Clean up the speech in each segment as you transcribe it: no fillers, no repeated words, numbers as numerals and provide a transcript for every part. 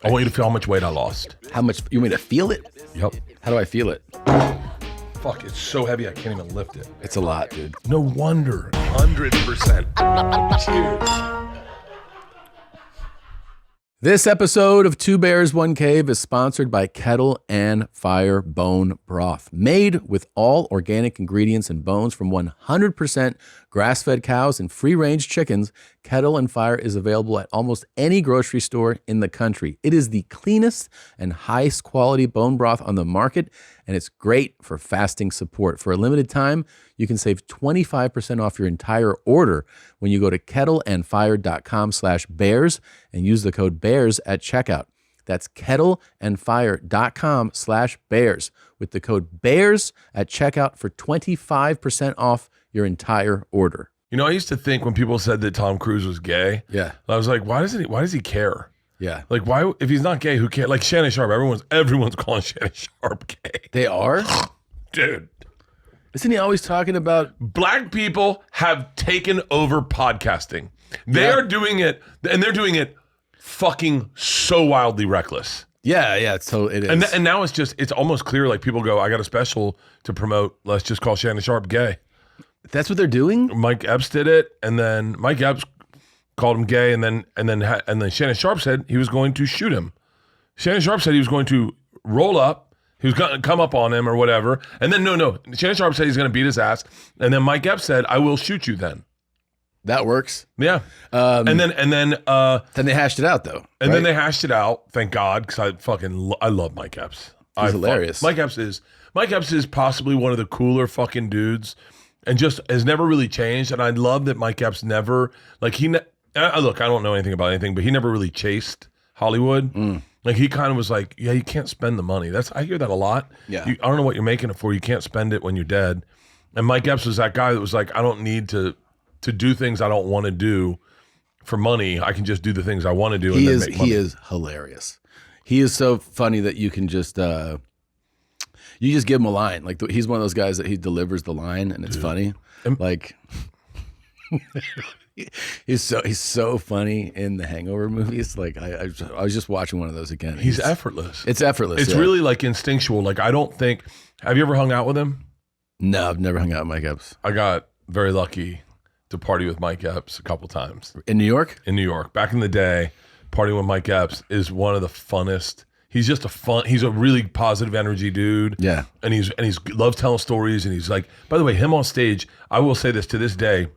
I want you to feel how much weight I lost. How much? You want me to feel it? Yep. How do I feel it? Fuck, it's so heavy I can't even lift it. It's a lot, dude. No wonder. 100%. Cheers. This episode of Two Bears, One Cave is sponsored by Kettle and Fire Bone Broth. Made with all organic ingredients and bones from 100% grass-fed cows and free-range chickens, Kettle and Fire is available at almost any grocery store in the country. It is the cleanest and highest quality bone broth on the market, and it's great for fasting support. For a limited time, you can save 25% off your entire order when you go to kettleandfire.com/bears and use the code BEARS at checkout. That's kettleandfire.com/bears with the code BEARS at checkout for 25% off your entire order. You know, I used to think when people said that Tom Cruise was gay, Yeah. I was like, why does he care? Yeah. Like, why, if he's not gay, who cares? Like Shannon Sharpe, everyone's calling Shannon Sharpe gay. They are? Dude. Isn't he always talking about... Black people have taken over podcasting. They are doing it, and they're doing it fucking so wildly reckless. Yeah, so it is. And now it's almost clear, like people go, I got a special to promote, let's just call Shannon Sharpe gay. That's what they're doing? Mike Epps did it, and then Mike Epps called him gay, and then Shannon Sharpe said he was going to shoot him. Shannon Sharpe said he was going to roll up, he was going to come up on him or whatever, and then no. Shannon Sharpe said he's going to beat his ass, and then Mike Epps said, I will shoot you then. That works. Yeah. And then they hashed it out though. And then they hashed it out, thank God, because I love Mike Epps. He's hilarious. Mike Epps is possibly one of the cooler fucking dudes, and just has never really changed. And I love that Mike Epps never, like look, I don't know anything about anything, but he never really chased Hollywood. Like he kind of was like, yeah, you can't spend the money. I hear that a lot. Yeah. I don't know what you're making it for. You can't spend it when you're dead. And Mike Epps was that guy that was like, I don't need to do things I don't want to do for money. I can just do the things I want to do. He is hilarious. He is so funny that you can just you just give him a line. Like he's one of those guys that he delivers the line and it's funny. Like he's so funny in the Hangover movies. Like I was just watching one of those again. He's effortless. It's effortless. It's really like instinctual. Like I don't think. Have you ever hung out with him? No, I've never hung out with Mike Epps. I got very lucky to party with Mike Epps a couple times. In New York? In New York. Back in the day, partying with Mike Epps is one of the funnest. He's a really positive energy dude. Yeah. And he's loves telling stories, and he's like, by the way, him on stage, I will say this to this day,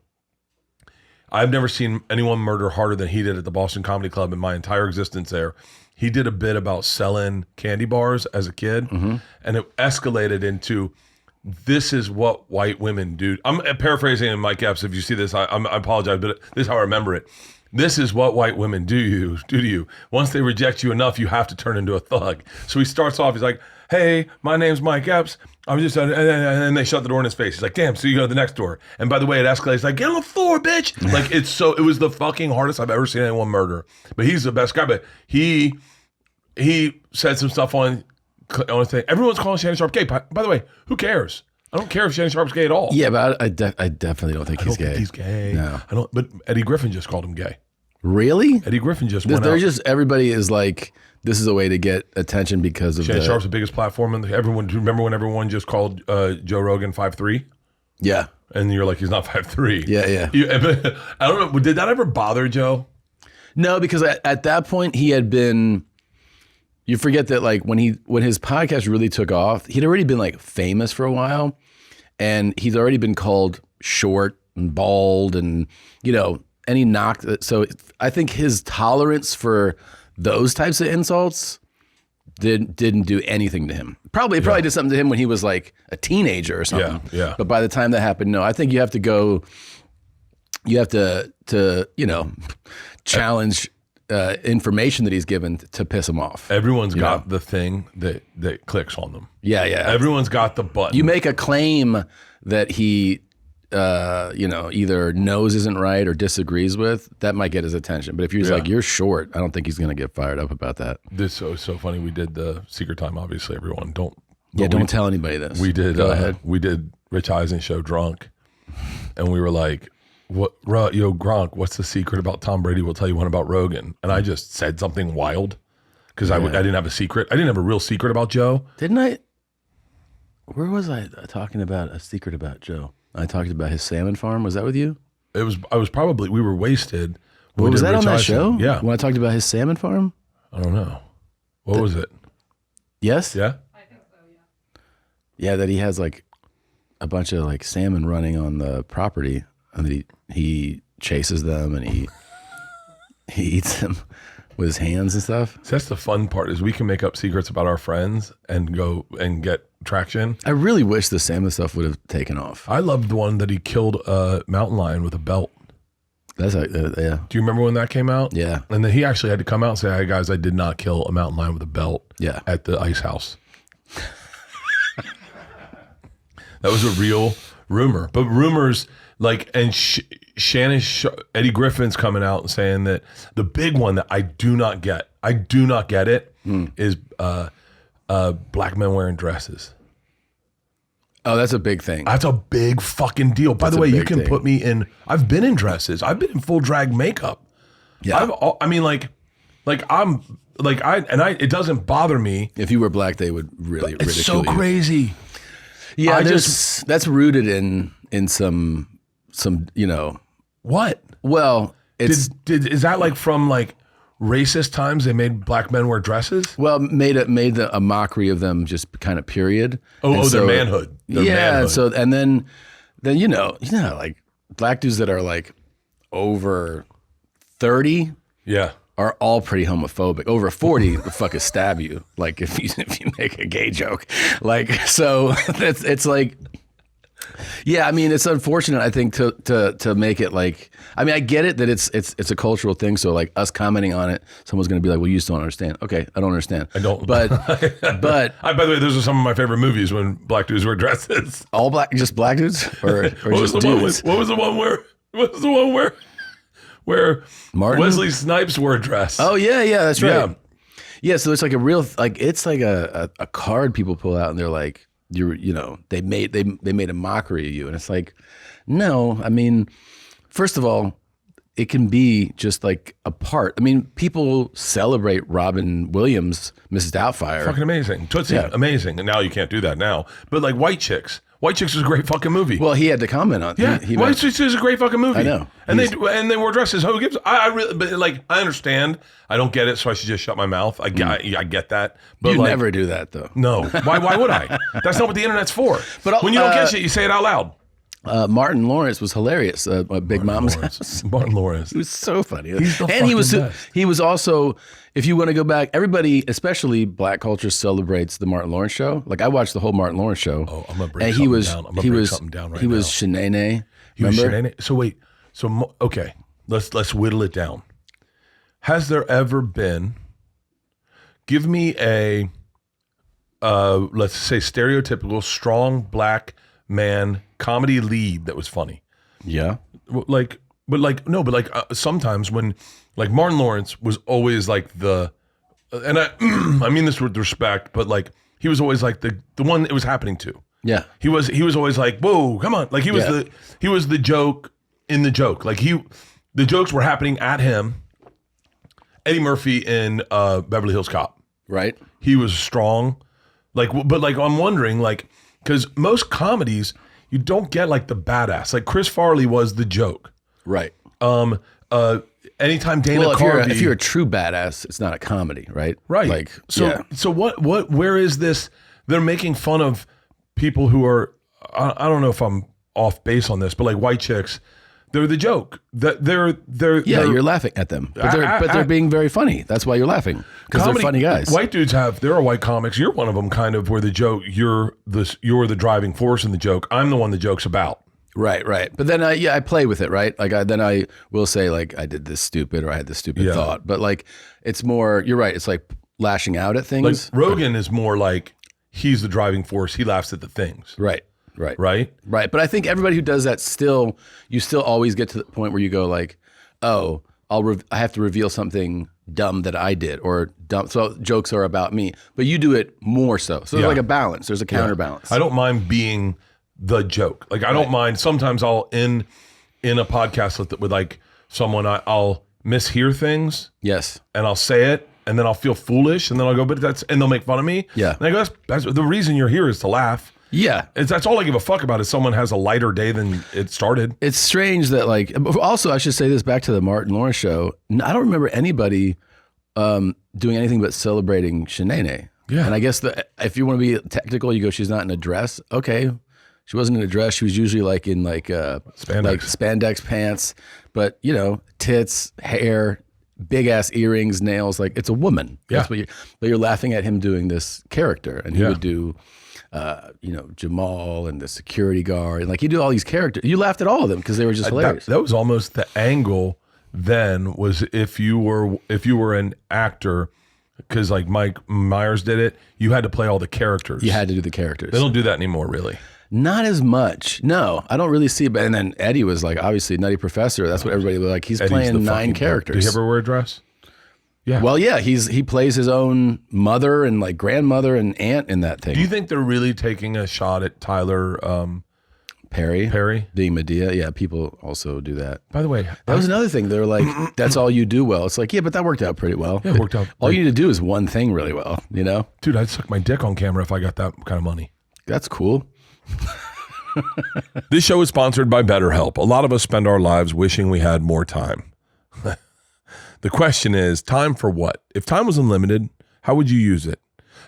I've never seen anyone murder harder than he did at the Boston Comedy Club in my entire existence there. He did a bit about selling candy bars as a kid, and it escalated into, this is what white women do. I'm paraphrasing Mike Epps. If you see this, I apologize, but this is how I remember it. This is what white women do to you. Once they reject you enough, you have to turn into a thug. So he starts off, he's like, hey, my name's Mike Epps. I'm just, and then they shut the door in his face. He's like, damn, so you go to the next door. And by the way, it escalates like, get on the floor, bitch. Like it was the fucking hardest I've ever seen anyone murder. But he's the best guy. But he said some stuff on a thing. Everyone's calling Shannon Sharpe gay. By the way, who cares? I don't care if Shannon Sharpe's gay at all. Yeah, but I definitely don't think he's gay. Think he's gay. No. But Eddie Griffin just called him gay. Really? Eddie Griffin just went out. Everybody is like, this is a way to get attention because of Shannon Sharpe's the biggest platform. And remember when everyone just called Joe Rogan 5'3"? Yeah. And you're like, he's not 5'3". Yeah. I don't know. Did that ever bother Joe? No, because at that point he had been, you forget that like when his podcast really took off, he'd already been like famous for a while, and he's already been called short and bald, and and he knocked it. So I think his tolerance for those types of insults didn't do anything to him. Probably did something to him when he was like a teenager or something. Yeah. But by the time that happened, no, I think you have to challenge information that he's given to piss him off. Everyone's got the thing that clicks on them. Yeah. Everyone's got the button. You make a claim that he either knows isn't right or disagrees with, that might get his attention. But if you're like, you're short, I don't think he's going to get fired up about that. This is so funny. We did the Secret Time, obviously, everyone. Don't tell anybody this. We did. Go ahead. We did Rich Eisen show drunk, and we were like, "What, Gronk? What's the secret about Tom Brady? We'll tell you one about Rogan." And I just said something wild, because I didn't have a secret. I didn't have a real secret about Joe. Didn't I? Where was I talking about a secret about Joe? I talked about his salmon farm. Was that with you? We were wasted. Was that on that Rich show? Eisen. Yeah. When I talked about his salmon farm? I don't know. What was it? Yes? Yeah? I think so, yeah. Yeah, that he has like a bunch of like salmon running on the property, and that he chases them and he eats them with his hands and stuff. So that's the fun part, is we can make up secrets about our friends and go and get traction. I really wish the salmon stuff would have taken off. I loved the one that he killed a mountain lion with a belt. That's like, yeah. Do you remember when that came out? Yeah. And then he actually had to come out and say, "Hey guys, I did not kill a mountain lion with a belt." Yeah. At the ice house. That was a real rumor. But rumors like, and Shannon, Eddie Griffin's coming out and saying that the big one that I do not get it, is black men wearing dresses. Oh, that's a big thing. That's a big fucking deal. By the way, you can thing. put me in, I've been in dresses. I've been in full drag makeup. Yeah. It doesn't bother me. If you were black, they would really ridicule It's so you. crazy. Yeah, that's rooted in some What? well, it's Is that like from like racist times they made black men wear dresses? made a mockery of them, just kind of period. Oh, their manhood. Their manhood. So and then you know like black dudes that are like over 30 Yeah. are all pretty homophobic. Over 40, they'll fucking stab you. Like if you make a gay joke, like so it's like. Yeah, I mean, it's unfortunate, I think, to make it like, I mean, I get it that it's a cultural thing. So like us commenting on it, someone's going to be like, well, you just don't understand. Okay, I don't understand. I don't. But by the way, those are some of my favorite movies when black dudes wear dresses. all black, just black dudes, or just dudes. What was the one where Martin? Wesley Snipes wore a dress? Oh yeah, that's right. Yeah. Yeah, so it's like a real, like it's like a card people pull out, and they're like, they made a mockery of you, and it's like, no, I mean, first of all, it can be just like a part. I mean, people celebrate Robin Williams, Mrs. Doubtfire. Fucking amazing. Tootsie, amazing. And now you can't do that now. But like White Chicks. White Chicks is a great fucking movie. Well, he had to comment on. Yeah, White Chicks is a great fucking movie. I know. And they wore dresses. Who gives? I really, but like, I understand. I don't get it, so I should just shut my mouth. I get that. But You like, never do that though. No. Why would I? That's not what the internet's for. But when you don't get shit, you say it out loud. Martin Lawrence was hilarious. Big Mom's House. Martin Lawrence. He was so funny. He's the and best. he was also, if you want to go back, everybody, especially black culture, celebrates the Martin Lawrence show. Like I watched the whole Martin Lawrence show. Oh, I'm gonna break something down. I'm gonna break something down right now. He was Shanae. He was Remember? Shannon. So wait. So okay. Let's whittle it down. Has there ever been? Give me a, let's say stereotypical strong black man comedy lead that was funny. Yeah. Sometimes when like Martin Lawrence was always like the, and I mean this with respect, but like he was always like the one it was happening to. Yeah. He was always like, whoa, come on. Like he was the joke in the joke. Like the jokes were happening at him. Eddie Murphy in Beverly Hills Cop. Right. He was strong. But I'm wondering, like, because most comedies, you don't get like the badass. Like Chris Farley was the joke. Right. Anytime Dana Well, Carvey. if you're a true badass, it's not a comedy, right? Right. Like, So where is this? They're making fun of people who are, I don't know if I'm off base on this, but like White Chicks, they're the joke. They're you're laughing at them, but they're being very funny. That's why you're laughing, because they're funny guys. White dudes there are white comics. You're one of them, kind of, where the joke, you're the driving force in the joke. I'm the one the joke's about. Right. But then I play with it, right? Like I will say like I did this stupid, or I had this stupid thought, but like it's more. You're right. It's like lashing out at things. Like Rogan is more like he's the driving force. He laughs at the things. Right. But I think everybody who does that you still always get to the point where you go like, oh, I have to reveal something dumb that I did, or dumb. So jokes are about me, but you do it more so. So there's like a balance. There's a counterbalance. I don't mind being the joke. Like I don't mind. Sometimes I'll in a podcast with like someone, I'll mishear things. Yes. And I'll say it. and then I'll feel foolish, and then I'll go, and they'll make fun of me. Yeah. And I go, that's the reason you're here is to laugh. Yeah. That's all I give a fuck about is someone has a lighter day than it started. It's strange that also I should say this back to the Martin Lawrence show. I don't remember anybody doing anything but celebrating Shanae. Yeah. And I guess if you want to be technical, you go, she's not in a dress. Okay. She wasn't in a dress. She was usually in spandex pants, but tits, hair, big ass earrings, nails. It's a woman. Yeah. That's what but you're laughing at him doing this character, and he would do, Jamal and the security guard, and he'd do all these characters. You laughed at all of them because they were just hilarious. That was almost the angle. Then was if you were an actor. Because Mike Myers did it, you had to play all the characters. You had to do the characters. They don't do that anymore, really. Not as much. No, I don't really see it. And then Eddie was obviously Nutty Professor. That's what everybody was like. He's Eddie's playing 9 characters. Did he ever wear a dress? Yeah. Well, yeah, he plays his own mother and grandmother and aunt in that thing. Do you think they're really taking a shot at Tyler Perry being Medea? Yeah, people also do that. By the way, that was another thing. They're like, that's all you do well. It's yeah, but that worked out pretty well. Yeah, it worked out. All you need to do is one thing really well, Dude, I'd suck my dick on camera if I got that kind of money. That's cool. This show is sponsored by BetterHelp. A lot of us spend our lives wishing we had more time. The question is, time for what? If time was unlimited, how would you use it?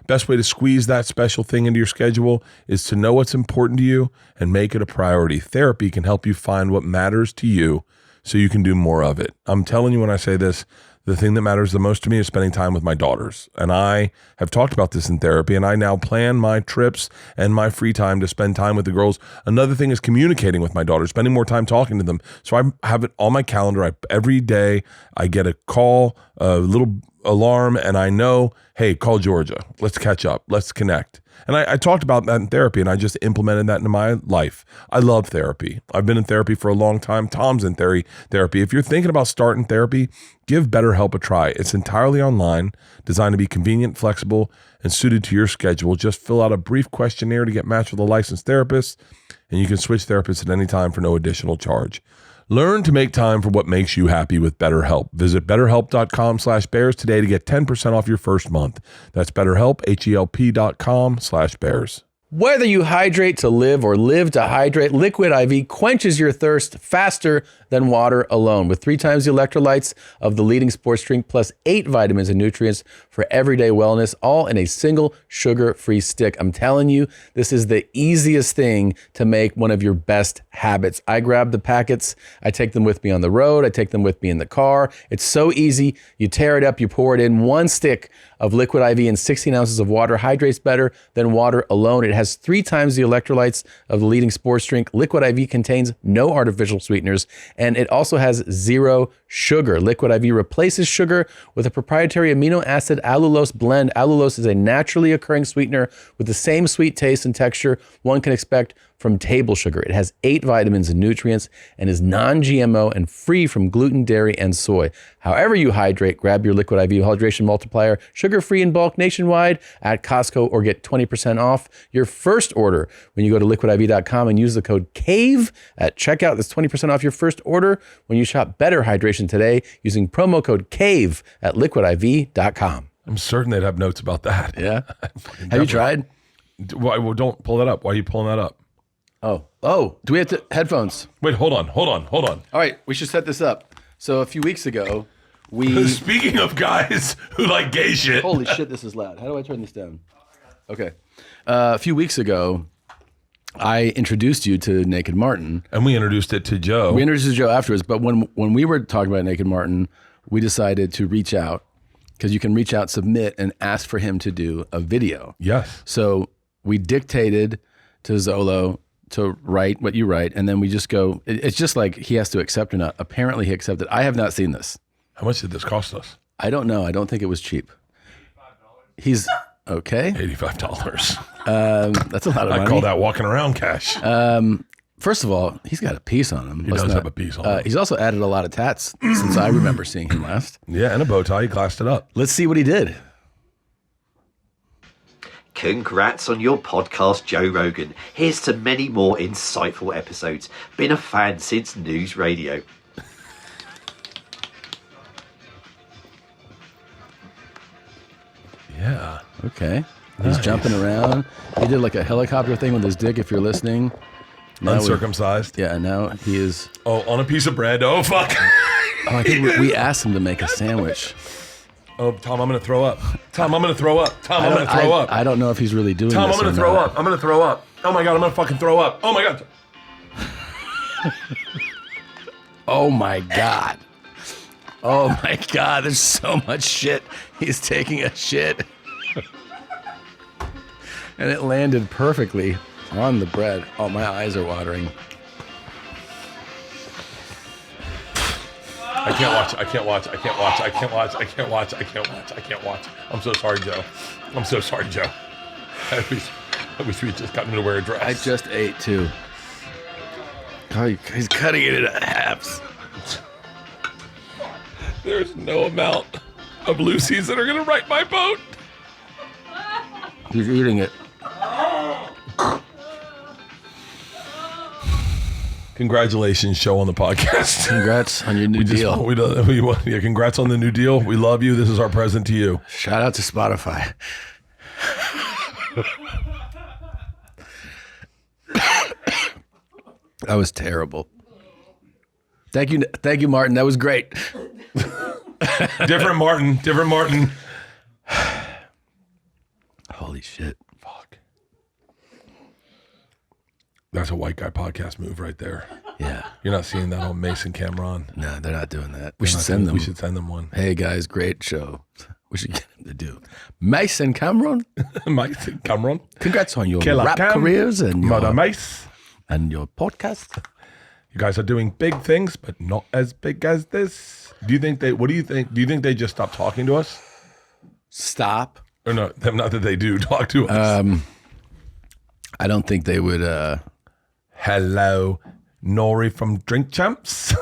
Best way to squeeze that special thing into your schedule is to know what's important to you and make it a priority. Therapy can help you find what matters to you so you can do more of it. I'm telling you when I say this, the thing that matters the most to me is spending time with my daughters. And I have talked about this in therapy, and I now plan my trips and my free time to spend time with the girls. Another thing is communicating with my daughters, spending more time talking to them. So I have it on my calendar. Every day I get a call, a little alarm, and I know, hey, call Georgia. Let's catch up. Let's connect. And I talked about that in therapy, and I just implemented that into my life. I love therapy. I've been in therapy for a long time. Tom's in therapy. If you're thinking about starting therapy, give BetterHelp a try. It's entirely online, designed to be convenient, flexible, and suited to your schedule. Just fill out a brief questionnaire to get matched with a licensed therapist, and you can switch therapists at any time for no additional charge. Learn to make time for what makes you happy with BetterHelp. Visit BetterHelp.com/bears today to get 10% off your first month. That's BetterHelp, HELP.com/bears. Whether you hydrate to live or live to hydrate, Liquid IV quenches your thirst faster than water alone. With 3 times the electrolytes of the leading sports drink, plus 8 vitamins and nutrients for everyday wellness, all in a single sugar-free stick. I'm telling you, this is the easiest thing to make one of your best habits. I grab the packets, I take them with me on the road, I take them with me in the car. It's so easy. You tear it up, you pour it in. 1 stick of Liquid IV and 16 ounces of water hydrates better than water alone. It has 3 times the electrolytes of the leading sports drink. Liquid IV contains no artificial sweeteners, and it also has 0 sugar. Liquid IV replaces sugar with a proprietary amino acid allulose blend. Allulose is a naturally occurring sweetener with the same sweet taste and texture one can expect from table sugar. It has 8 vitamins and nutrients and is non-GMO and free from gluten, dairy, and soy. However you hydrate, grab your Liquid IV Hydration Multiplier, sugar-free in bulk nationwide at Costco, or get 20% off your first order when you go to liquidiv.com and use the code CAVE at checkout. That's 20% off your first order when you shop Better Hydration today using promo code CAVE at liquidiv.com. I'm certain they'd have notes about that. Yeah. Have you tried? Well, don't pull that up. Why are you pulling that up? Oh, do we have to headphones? Wait, hold on. All right, we should set this up. So a few weeks ago, we... Speaking of guys who like gay shit. Holy shit, this is loud. How do I turn this down? Okay. A few weeks ago, I introduced you to Naked Martin. And we introduced it to Joe. We introduced it to Joe afterwards, but when we were talking about Naked Martin, we decided to reach out, because you can reach out, submit, and ask for him to do a video. Yes. So we dictated to Zolo to write what you write, and then we just go, it's just like he has to accept or not. Apparently he accepted. I have not seen this. How much did this cost us? I don't know. I don't think it was cheap. He's okay. $85. That's a lot of money. I call that walking around cash. First of all, he's got a piece on him. He does have a piece on him. He's also added a lot of tats since I remember seeing him last. Yeah, and a bow tie. He glassed it up. Let's see what he did. Congrats on your podcast, Joe Rogan. Here's to many more insightful episodes. Been a fan since news radio. Yeah. Okay. He's jumping around. He did like a helicopter thing with his dick, if you're listening. Now Uncircumcised. Yeah, now he is. Oh, on a piece of bread. Oh, fuck. Oh, I think we asked him to make a sandwich. Oh, Tom, I'm going to throw up. Tom, I'm going to throw up. Tom, I'm going to throw up. I don't know if he's really doing Tom, this. I'm going to throw up. I'm going to throw up. Oh, my God, I'm going to fucking throw up. Oh, my God. Oh, my God. Oh, my God. There's so much shit. He's taking a shit. And it landed perfectly on the bread. Oh, my eyes are watering. I can't watch. I can't watch. I can't watch. I can't watch. I can't watch. I can't watch. I can't watch. I'm so sorry, Joe. I'm so sorry, Joe. I wish we had just gotten him to wear a dress. I just ate, too. Oh, he's cutting it into halves. There's no amount of Lucy's that are going to right my boat. He's eating it. Congratulations, show on the podcast. Congrats on your new deal. Congrats on the new deal. We love you. This is our present to you. Shout out to Spotify. That was terrible. Thank you, Martin. That was great. Different Martin. Holy shit. Fuck. That's a white guy podcast move right there. Yeah. You're not seeing that on Mason Cameron. No, they're not doing that. We should send them. We should send them one. Hey, guys, great show. We should get them to do. Mason Cameron. Mason Cameron. Congrats on your Killer rap Cam. careers and Mother Mace. and your podcast. You guys are doing big things, but not as big as this. Do you think they they just stopped talking to us? Stop. Or no, not that they do talk to us. I don't think they would. Hello, Nori from Drink Champs.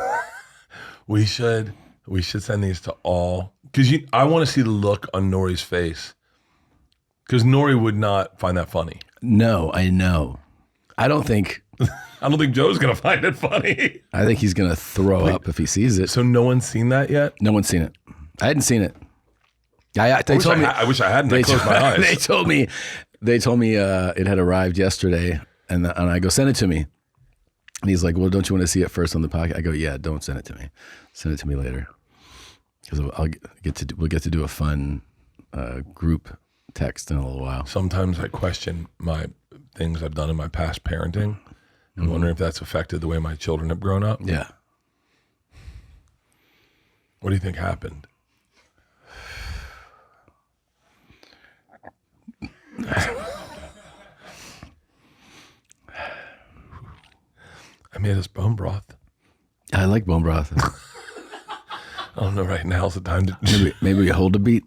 we should send these to all, because I want to see the look on Nori's face, because Nori would not find that funny. No, I know. I don't think Joe's gonna find it funny. I think he's gonna throw up if he sees it. So no one's seen that yet? No one's seen it. I hadn't seen it. I wish I hadn't. I closed my eyes. They told me it had arrived yesterday, and I go, send it to me. And he's like, well, don't you want to see it first on the podcast? I go, yeah, don't send it to me. Send it to me later, because we'll get to do a fun group text in a little while. Sometimes I question my things I've done in my past parenting, and wondering if that's affected the way my children have grown up. Yeah. What do you think happened? I made us bone broth. I like bone broth. I don't know. Right now is the time to maybe we hold a beat.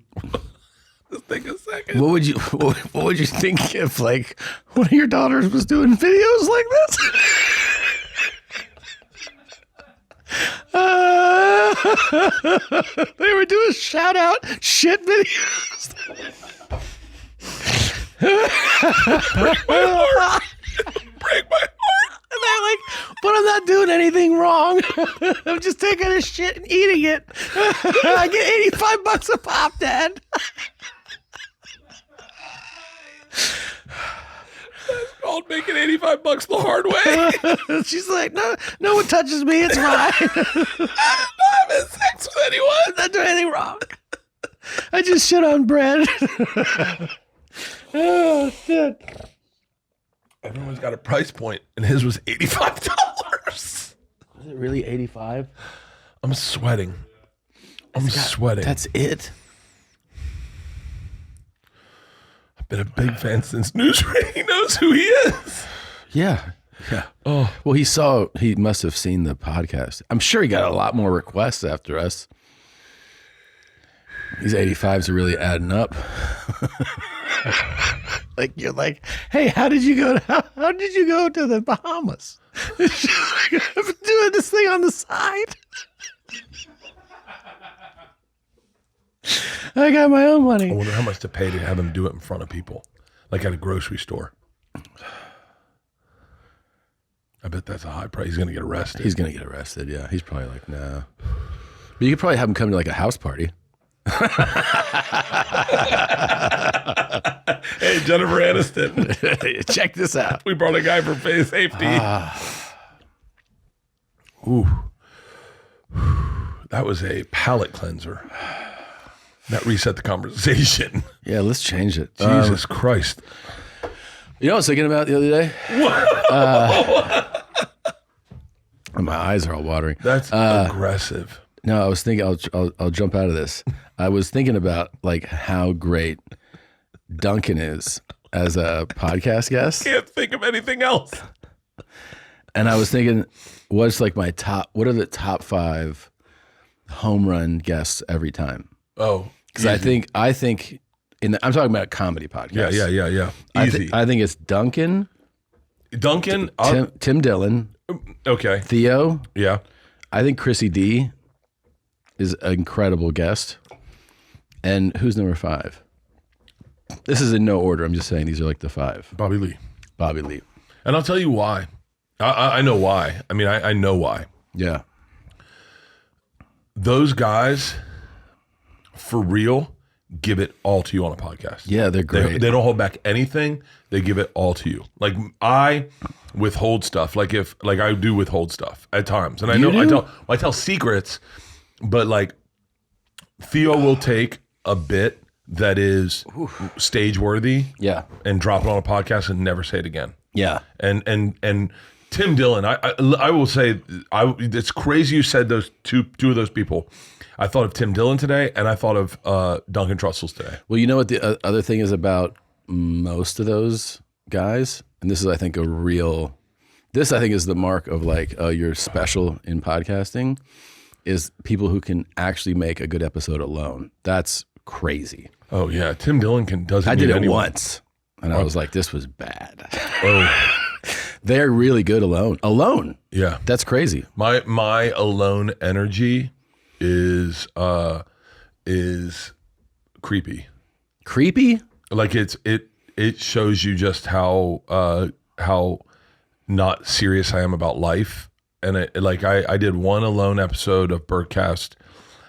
Just take a second. What would you think if like one of your daughters was doing videos like this? They were doing shout out shit videos. Break my heart. Break my heart. And they're like, but I'm not doing anything wrong. I'm just taking a shit and eating it. I get $85 a pop, Dad. That's called making $85 the hard way. She's like, no one touches me. It's fine. I'm not having sex with anyone. I'm not doing anything wrong. I just shit on bread. Oh, shit. Everyone's got a price point, and his was $85. Was it really 85? I'm sweating. I'm sweating. That's it? I've been a big fan since Newsray. He knows who he is. Yeah. Yeah. Oh, well, he must have seen the podcast. I'm sure he got a lot more requests after us. These 85s are really adding up. Like, you're like, hey, how did you go to the Bahamas? I've been doing this thing on the side. I got my own money. I wonder how much to pay to have him do it in front of people, like at a grocery store. I bet that's a high price. He's going to get arrested. He's going to get arrested, yeah. He's probably like, nah. But you could probably have him come to like a house party. Hey, Jennifer Aniston. Check this out. We brought a guy for face safety. Ooh. That was a palate cleanser. That reset the conversation. Yeah, let's change it. Jesus Christ. You know what I was thinking about the other day? My eyes are all watering. That's aggressive. No, I was thinking. I'll jump out of this. I was thinking about like how great Duncan is as a podcast guest, Can't think of anything else. and I was thinking, what are the top 5 home run guests every time? Oh, Because I think I'm talking about comedy podcasts. yeah. Easy. I think it's Duncan, Duncan. Tim Dillon, Okay. Theo. Yeah. I think Chrissy D is an incredible guest. And who's number 5? This is in no order. I'm just saying these are like the 5. Bobby Lee. Bobby Lee. And I'll tell you why. I know why. I mean, I know why. Yeah. Those guys, for real, give it all to you on a podcast. Yeah, they're great. They don't hold back anything. They give it all to you. Like I withhold stuff. Like I do withhold stuff at times, and I tell secrets, but like Theo will take a bit that is stage worthy, Yeah. and drop it on a podcast and never say it again. Yeah. And Tim Dillon, I will say, it's crazy you said those two of those people. I thought of Tim Dillon today, and I thought of Duncan Trussell's today. Well, you know what the other thing is about most of those guys, and this is, I think, this I think is the mark of like you're special in podcasting, is people who can actually make a good episode alone. That's crazy. Oh yeah, Tim Dillon doesn't. I did it anyone. once, and I was like, this was bad. Oh They're really good alone. Alone. yeah, That's crazy. my alone energy is creepy. Creepy? Like it shows you just how not serious I am about life. And I did one alone episode of Bertcast,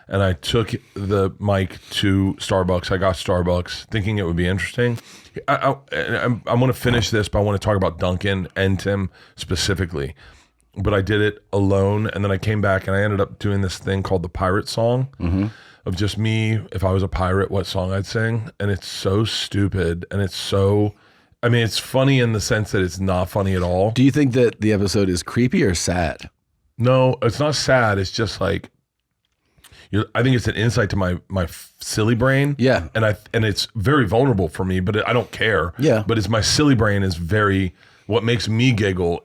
and I took the mic to Starbucks. I got Starbucks thinking it would be interesting. I'm going to finish this, but I want to talk about Duncan and Tim specifically. But I did it alone, and then I came back, and I ended up doing this thing called the pirate song of just me. If I was a pirate, what song I'd sing. And it's so stupid, and it's so... I mean, it's funny in the sense that it's not funny at all. Do you think that the episode is creepy or sad? No, it's not sad. It's just like... I think it's an insight to my silly brain. Yeah. And it's very vulnerable for me, but I don't care. Yeah. But it's my silly brain is very... What makes me giggle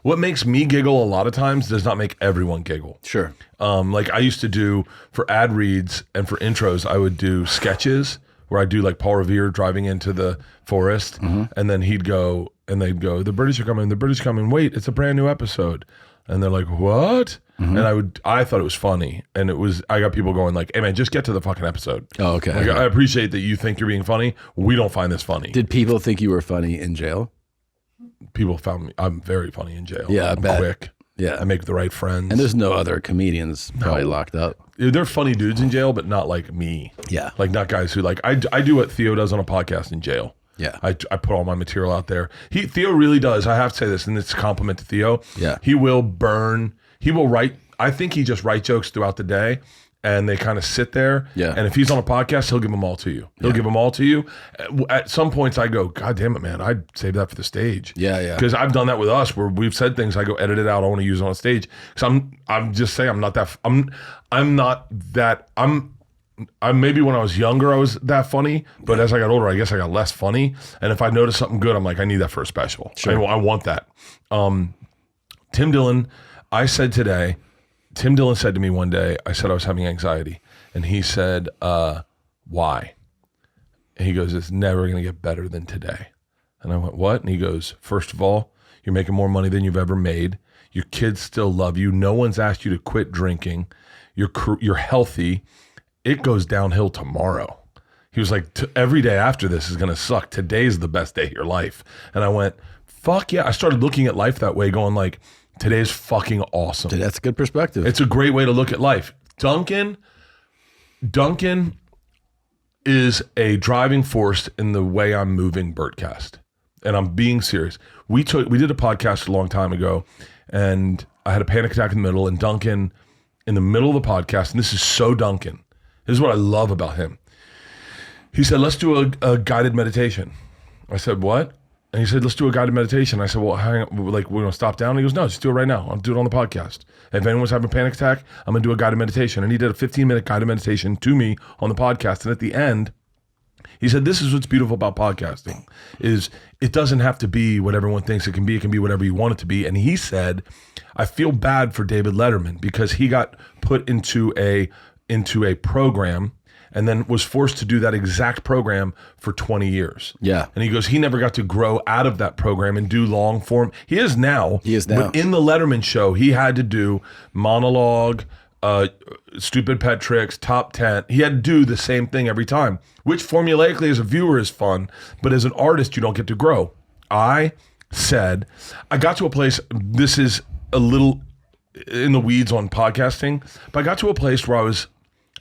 what makes me giggle a lot of times does not make everyone giggle. Sure. Like I used to do for ad reads and for intros, I would do sketches where I do like Paul Revere driving into the forest, and then they'd go, the British are coming, wait, it's a brand new episode. And they're like, what? And I thought it was funny. And I got people going like, hey man, just get to the fucking episode. Oh, okay. Like, I appreciate that you think you're being funny. We don't find this funny. Did people think you were funny in jail? People found me, I'm very funny in jail. Yeah, I I'm bet. quick. Yeah. I make the right friends. And there's no other comedians probably locked up. They're funny dudes in jail, but not like me. Yeah. Like not guys who like, I do what Theo does on a podcast in jail. Yeah. I put all my material out there. Theo really does. I have to say this, and it's a compliment to Theo. Yeah. He will write, I think he just write jokes throughout the day, and they kind of sit there. Yeah. And if he's on a podcast, he'll give them all to you. He'll give them all to you. At some points I go, God damn it, man, I'd save that for the stage. Yeah, yeah. Because I've done that with us where we've said things, I go edit it out, I want to use it on stage. Because I'm just saying I'm maybe when I was younger I was that funny, but as I got older I guess I got less funny. And if I notice something good, I'm like, I need that for a special. Sure. I want that. Tim Dillon, Tim Dillon said to me one day, I said I was having anxiety, and he said, why? And he goes, it's never going to get better than today. And I went, what? And he goes, first of all, you're making more money than you've ever made. Your kids still love you. No one's asked you to quit drinking. You're healthy. It goes downhill tomorrow. He was like, every day after this is going to suck. Today's the best day of your life. And I went, fuck yeah. I started looking at life that way, going like, today's fucking awesome. That's a good perspective. It's a great way to look at life. Duncan Duncan is a driving force in the way I'm moving Bertcast. And I'm being serious. We did a podcast a long time ago, and I had a panic attack in the middle, and Duncan, in the middle of the podcast, and this is so Duncan. This is what I love about him. He said, let's do a guided meditation. I said, what? And he said, let's do a guided meditation. I said, well, hang on, like, we're going to stop down? And he goes, no, just do it right now. I'll do it on the podcast. If anyone's having a panic attack, I'm going to do a guided meditation. And he did a 15-minute guided meditation to me on the podcast. And at the end, he said, this is what's beautiful about podcasting, is it doesn't have to be what everyone thinks it can be. It can be whatever you want it to be. And he said, I feel bad for David Letterman because he got put into a program and then was forced to do that exact program for 20 years. Yeah. And he goes, he never got to grow out of that program and do long form. He is now. But in the Letterman show, he had to do monologue, stupid pet tricks, top 10. He had to do the same thing every time, which formulaically as a viewer is fun, but as an artist, you don't get to grow. I said, I got to a place, this is a little in the weeds on podcasting, but I got to a place where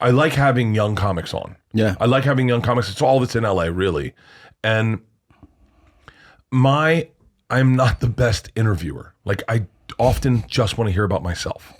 I like having young comics on. Yeah. I like having young comics. It's all that's in LA, really. And I'm not the best interviewer. Like, I often just want to hear about myself.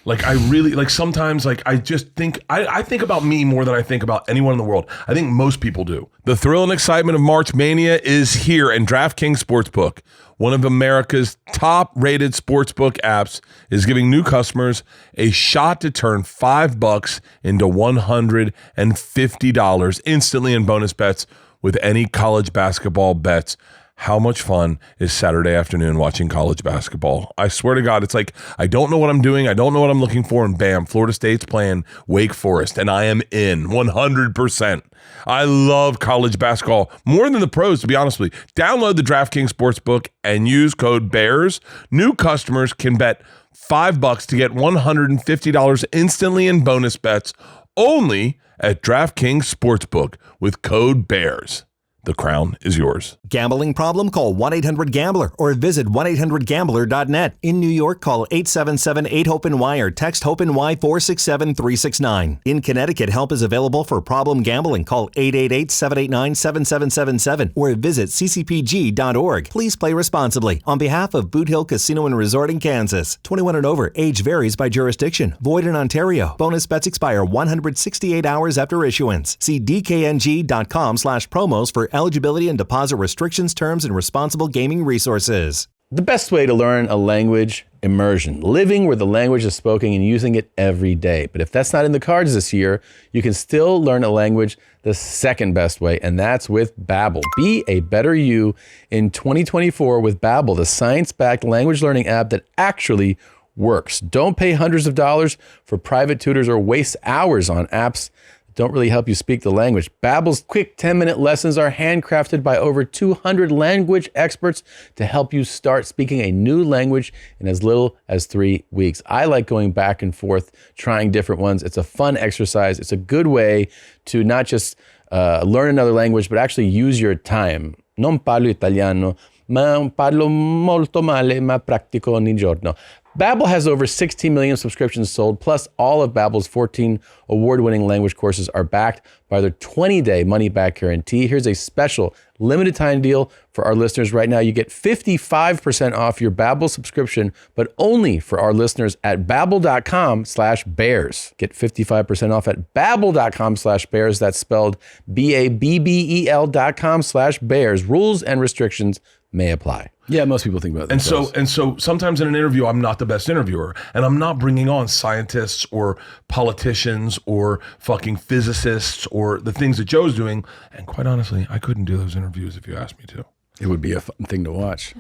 Like, I really, like, sometimes, like, I just think, I think about me more than I think about anyone in the world. I think most people do. The thrill and excitement of March Mania is here, and DraftKings Sportsbook, one of America's top-rated sportsbook apps, is giving new customers a shot to turn $5 into $150 instantly in bonus bets with any college basketball bets. How much fun is Saturday afternoon watching college basketball? I swear to God, it's like, I don't know what I'm doing. I don't know what I'm looking for. And bam, Florida State's playing Wake Forest. And I am in 100%. I love college basketball more than the pros, to be honest with you. Download the DraftKings Sportsbook and use code BEARS. New customers can bet $5 to get $150 instantly in bonus bets only at DraftKings Sportsbook with code BEARS. The crown is yours. Gambling problem? Call 1-800-GAMBLER or visit 1-800-GAMBLER.net. In New York, call 877-8-HOPE-NY or text HOPE-NY 467-369. In Connecticut, help is available for problem gambling. Call 888-789-7777 or visit ccpg.org. Please play responsibly. On behalf of Boot Hill Casino and Resort in Kansas. 21 and over. Age varies by jurisdiction. Void in Ontario. Bonus bets expire 168 hours after issuance. See dkng.com/promos for eligibility and deposit restrictions, terms, and responsible gaming resources. The best way to learn a language, immersion, living where the language is spoken and using it every day. But if that's not in the cards this year, you can still learn a language the second best way, and that's with Babbel. Be a better you in 2024 with Babbel, the science-backed language learning app that actually works. Don't pay hundreds of dollars for private tutors or waste hours on apps don't really help you speak the language. Babbel's quick 10-minute lessons are handcrafted by over 200 language experts to help you start speaking a new language in as little as 3 weeks. I like going back and forth, trying different ones. It's a fun exercise. It's a good way to not just learn another language, but actually use your time. Non parlo italiano, ma parlo molto male, ma pratico ogni giorno. Babbel has over 16 million subscriptions sold, plus all of Babbel's 14 award-winning language courses are backed by their 20-day money-back guarantee. Here's a special limited-time deal for our listeners right now. You get 55% off your Babbel subscription, but only for our listeners at babbel.com/bears. Get 55% off at babbel.com/bears. That's spelled BABBEL.com/bears. Rules and restrictions may apply. Yeah, most people think about that. And so sometimes in an interview, I'm not the best interviewer, and I'm not bringing on scientists or politicians or fucking physicists or the things that Joe's doing. And quite honestly, I couldn't do those interviews if you asked me to. It would be a fun thing to watch.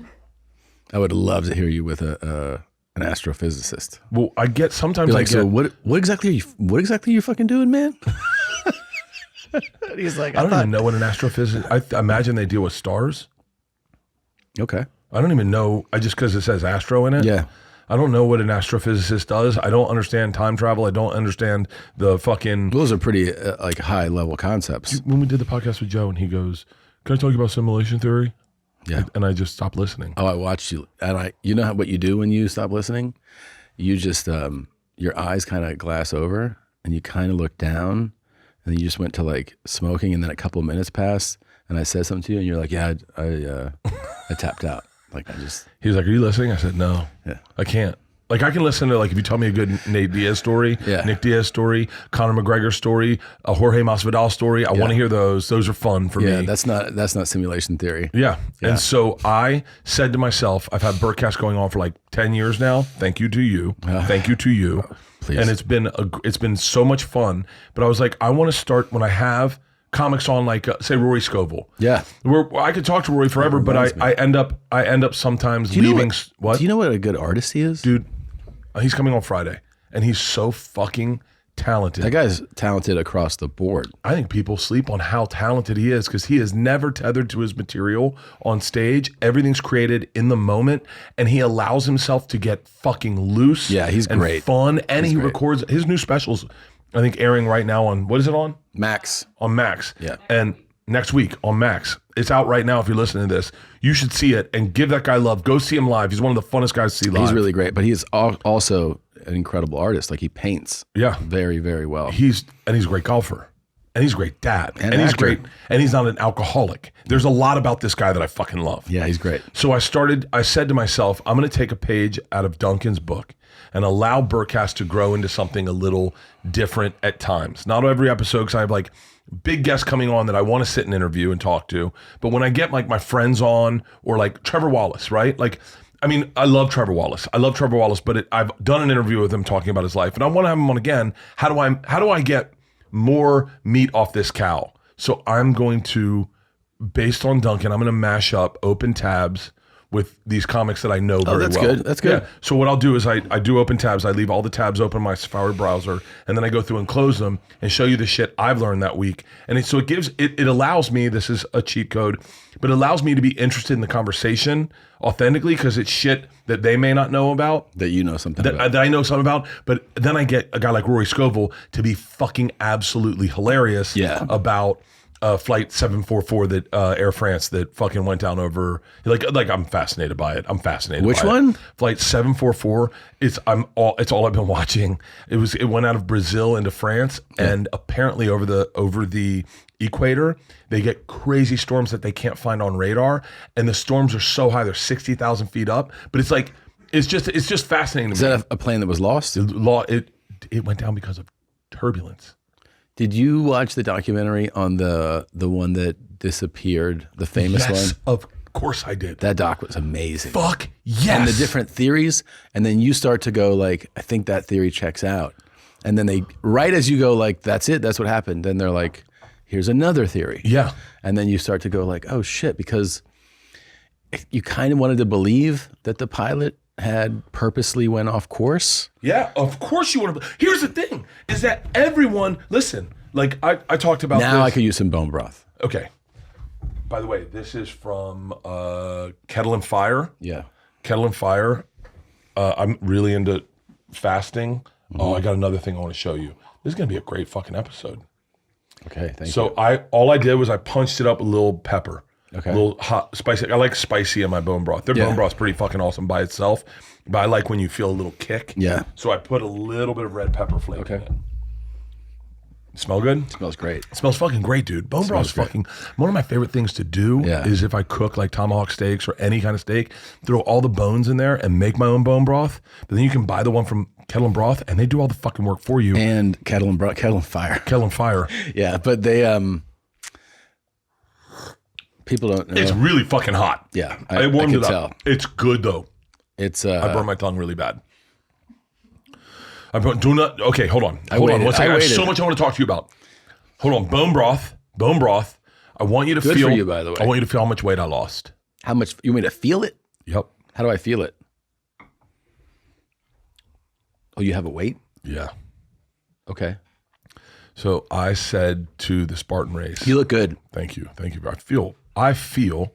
I would love to hear you with an astrophysicist. Well, sometimes like, so what exactly are you fucking doing, man? He's like, I don't even know what an astrophysicist. I imagine they deal with stars. Okay. I don't even know. Just because it says astro in it. Yeah. I don't know what an astrophysicist does. I don't understand time travel. I don't understand the fucking. Those are pretty like high level concepts. When we did the podcast with Joe and he goes, "Can I talk about simulation theory?" Yeah. And I just stopped listening. Oh, I watched you, and you know what you do when you stop listening? You just your eyes kind of glass over, and you kind of looked down, and then you just went to like smoking, and then a couple of minutes passed, and I said something to you, and you're like, yeah, I tapped out. Like He was like, are you listening? I said, no, Yeah. I can't. Like I can listen to like if you tell me a good Nate Diaz story, Nick Diaz story, Conor McGregor story, a Jorge Masvidal story. I want to hear those. Those are fun for me. Yeah, that's not simulation theory. Yeah. And so I said to myself, I've had Bertcast going on for like 10 years now. Thank you to you. Thank you to you. Please. And it's been so much fun. But I was like, I want to start when I have comics on, like say Rory Scovel. Yeah. Where I could talk to Rory forever, but I end up sometimes leaving. What? Do you know what a good artist he is? Dude, he's coming on Friday, and he's so fucking talented. That guy's talented across the board. I think people sleep on how talented he is because he is never tethered to his material on stage. Everything's created in the moment, and he allows himself to get fucking loose. Yeah, he's and great. fun, and he great. records his new specials. I think airing right now on what is it on? Max. On Max. Yeah. And next week on Max. It's out right now if you're listening to this. You should see it and give that guy love. Go see him live. He's one of the funnest guys to see live. He's really great, but he is also an incredible artist. Like he paints very, very well. He's a great golfer. And he's a great dad. And he's actor. great. And he's not an alcoholic. There's a lot about this guy that I fucking love. Yeah, he's great. So I said to myself, I'm going to take a page out of Duncan's book and allow Bertcast to grow into something a little different at times. Not every episode, because I have like big guests coming on that I want to sit and interview and talk to. But when I get like my friends on, or like Trevor Wallace, right? Like, I mean, I love Trevor Wallace. But I've done an interview with him talking about his life, and I want to have him on again. How do I get more meat off this cow? So I'm going to, based on Duncan, I'm going to mash up open tabs with these comics that I know very well. That's good. That's good. Yeah. So what I'll do is I do open tabs. I leave all the tabs open in my Safari browser, and then I go through and close them and show you the shit I've learned that week. And so it allows me, this is a cheat code, but it allows me to be interested in the conversation authentically because it's shit that they may not know about. That you know something about. That I know something about. But then I get a guy like Rory Scovel to be fucking absolutely hilarious about Flight 744 that Air France that fucking went down over, like I'm fascinated by it. Which one? Flight 744. It's all I've been watching. It went out of Brazil into France, and apparently over the equator they get crazy storms that they can't find on radar, and the storms are so high, they're 60,000 feet up. But it's just fascinating to me. Is that a plane that was lost? It went down because of turbulence. Did you watch the documentary on the one that disappeared, the famous one? Of course I did. That doc was amazing. Fuck yes. And the different theories, and then you start to go like, I think that theory checks out. And then they, right as you go like, that's it, that's what happened. Then they're like, here's another theory. Yeah. And then you start to go like, oh shit, because you kind of wanted to believe that the pilot had purposely went off course. Yeah, of course you want to. Here's the thing, is that everyone, listen, like I talked about now this. I could use some bone broth. Okay. By the way, this is from Kettle and Fire. Yeah. Kettle and Fire. I'm really into fasting. Mm-hmm. Oh, I got another thing I want to show you. This is going to be a great fucking episode. Okay, thank you. So all I did was I punched it up with a little pepper. Okay. A little hot, spicy. I like spicy in my bone broth. Their bone broth's pretty fucking awesome by itself, but I like when you feel a little kick. Yeah. So I put a little bit of red pepper flake in it. Smell good? Smells great. It smells fucking great, dude. Bone broth is fucking one of my favorite things to do. Is if I cook like tomahawk steaks or any kind of steak, throw all the bones in there and make my own bone broth. But then you can buy the one from Kettle and Broth, and they do all the fucking work for you. And Kettle and Fire. Kettle and Fire. Yeah, but they people don't know. It's really fucking hot. Yeah, I warmed can it up. tell. It's good though. It's I burned my tongue really bad. Okay, hold on. Hold on. waited. One second. I have waited. so much I want to talk to you about. Hold on. Bone broth. I want you to Good feel. for you, by the way. I want you to feel how much weight I lost. How much you want me to feel it? Yep. How do I feel it? Oh, you have a weight? Yeah. Okay. So I said to the Spartan race. You look good. Thank you. Thank you. I feel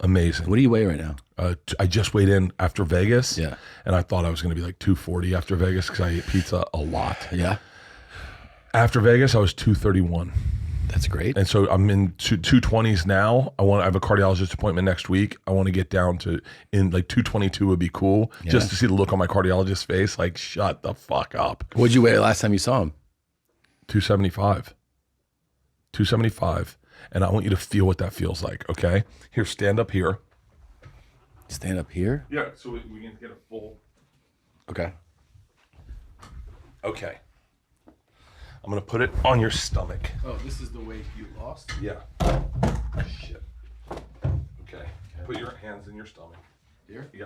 amazing. What do you weigh right now? I just weighed in after Vegas. Yeah. And I thought I was going to be like 240 after Vegas because I ate pizza a lot. Yeah. After Vegas, I was 231. That's great. And so I'm in 220s now. I have a cardiologist appointment next week. I want to get down to in like 222 would be cool. Just to see the look on my cardiologist's face. Like, shut the fuck up. What'd you weigh last time you saw him? 275. 275. And I want you to feel what that feels like, okay? Here, stand up here. Stand up here? Yeah, so we can get a full... Okay. Okay. I'm going to put it on your stomach. Oh, this is the weight you lost? Yeah. Shit. Okay. Put your hands in your stomach. Here? Yeah.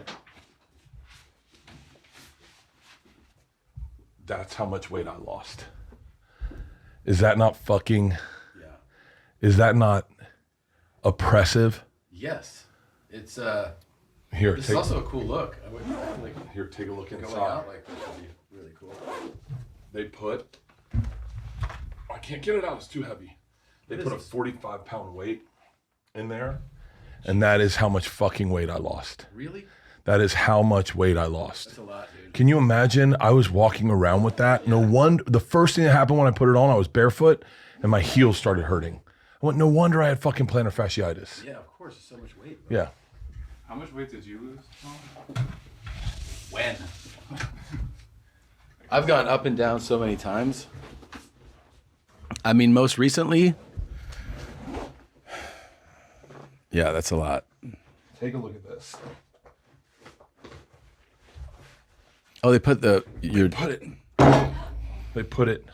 That's how much weight I lost. Is that not fucking... Yeah. Is that not oppressive? Yes. It's Here, this is also a cool look. I wouldn't like here, take a look going inside. out like this would be really cool. They put... I can't get it out, it's too heavy. They put a 45-pound weight in there, and that is how much fucking weight I lost. Really? That is how much weight I lost. That's a lot, dude. Can you imagine? I was walking around with that. No wonder, the first thing that happened when I put it on, I was barefoot, and my heels started hurting. I went, no wonder I had fucking plantar fasciitis. Yeah, of course. It's so much weight. Bro. Yeah. How much weight did you lose, Tom? When? I've gone up and down so many times. I mean, most recently, yeah, that's a lot. Take a look at this. Oh, they put the They put it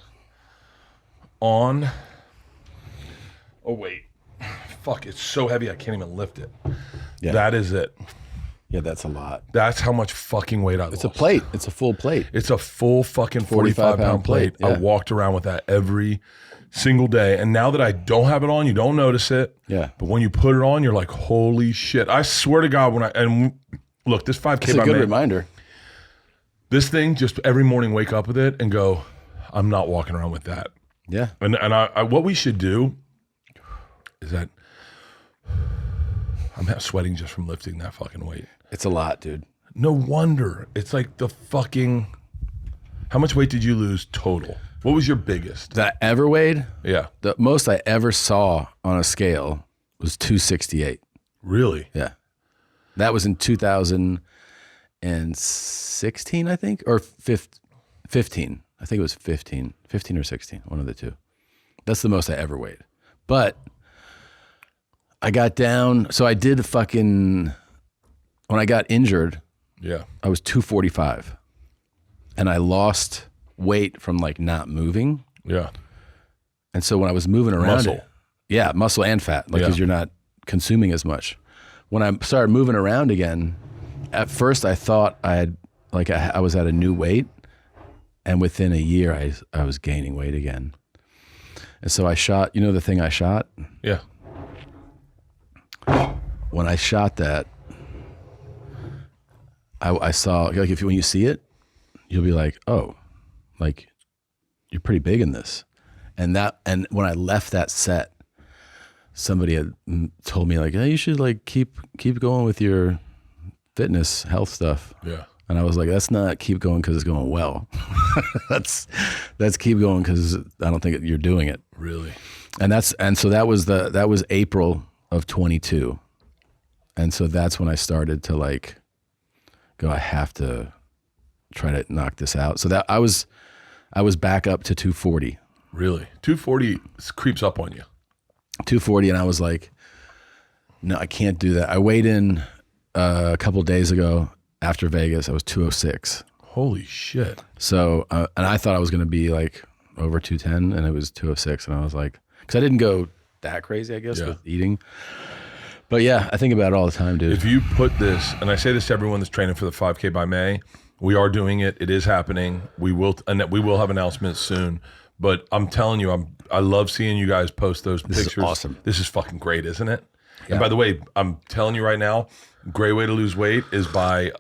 on. Oh wait, fuck! It's so heavy I can't even lift it. Yeah. That is it. Yeah, that's a lot. That's how much fucking weight I lost. It's a plate. It's a full plate. It's a full fucking 45-pound plate. yeah. I walked around with that every single day. And now that I don't have it on, you don't notice it. Yeah. But when you put it on, you're like, holy shit. I swear to God, look, this 5K It's a by good May, reminder. this thing, just every morning wake up with it and go, I'm not walking around with that. Yeah. And I what we should do is that I'm sweating just from lifting that fucking weight. It's a lot, dude. No wonder. It's like the fucking... How much weight did you lose total? What was your biggest? That I ever weighed, Yeah. the most I ever saw on a scale was 268. Really? Yeah. That was in 2016, I think, or 15. I think it was 15 or 16, one of the two. That's the most I ever weighed. But I got down, so I did when I got injured, Yeah. I was 245. And I lost weight from like not moving. Yeah. And so when I was moving around, Muscle. yeah, muscle and fat, like because Yeah. you're not consuming as much. When I started moving around again, at first I thought I was at a new weight, and within a year I was gaining weight again. And so I shot, the thing I shot? Yeah. When I shot that, I saw, like when you see it, you'll be like, oh, like you're pretty big in this. And when I left that set, somebody had told me like, hey, you should like keep going with your fitness, health stuff. Yeah. And I was like, that's not keep going because it's going well. that's keep going because I don't think you're doing it. Really? And so that was April of 22. And so that's when I started to like go, I have to try to knock this out. So that I was back up to 240. Really? 240 creeps up on you. 240, and I was like, no, I can't do that. I weighed in a couple of days ago after Vegas. I was 206. Holy shit. So, and I thought I was going to be like over 210, and it was 206. And I was like, because I didn't go that crazy, I guess, Yeah. with eating. But yeah, I think about it all the time, dude. If you put this, and I say this to everyone that's training for the 5K by May, we are doing it. It is happening. We will have announcements soon. But I'm telling you, I love seeing you guys post those This is pictures. awesome. This is fucking great, isn't it? Yeah. And by the way, I'm telling you right now, great way to lose weight is by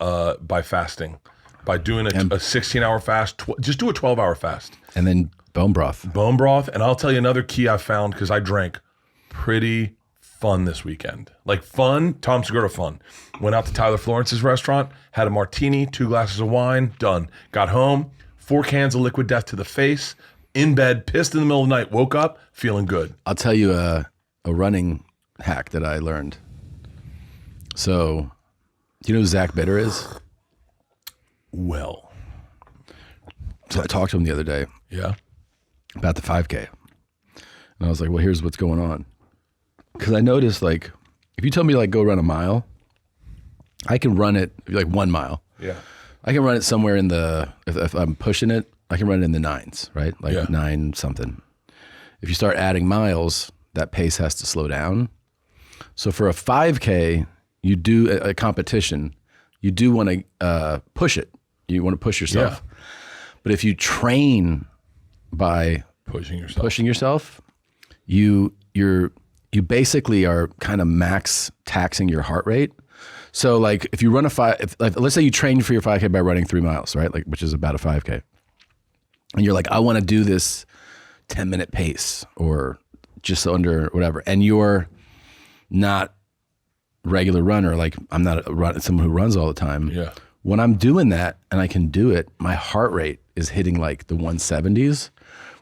fasting, by doing a 16-hour fast. Just do a 12-hour fast. And then bone broth. Bone broth. And I'll tell you another key I found, because I drank pretty fun this weekend. Like fun, Tom Segura fun. Went out to Tyler Florence's restaurant, had a martini, 2 glasses of wine, done. Got home, 4 cans of Liquid Death to the face, in bed, pissed in the middle of the night, woke up, feeling good. I'll tell you a running hack that I learned. So, do you know who Zach Bitter is? Well, So I talked to him the other day. yeah. about the 5K. And I was like, well, here's what's going on. Because I noticed, like, if you tell me, like, go run a mile, I can run it, like, 1 mile. Yeah. I can run it somewhere in the, if I'm pushing it, I can run it in the 9s, right? Like 9 something. If you start adding miles, that pace has to slow down. So for a 5K, you do a competition, you do want to push it. You want to push yourself. Yeah. But if you train by pushing yourself, you basically are kind of max taxing your heart rate. So like if you run let's say you train for your 5K by running 3 miles, right? Like, which is about a 5K. And you're like, I want to do this 10-minute pace or just under whatever. And you're not regular runner. Like I'm not someone who runs all the time. Yeah. When I'm doing that and I can do it, my heart rate is hitting like the 170s,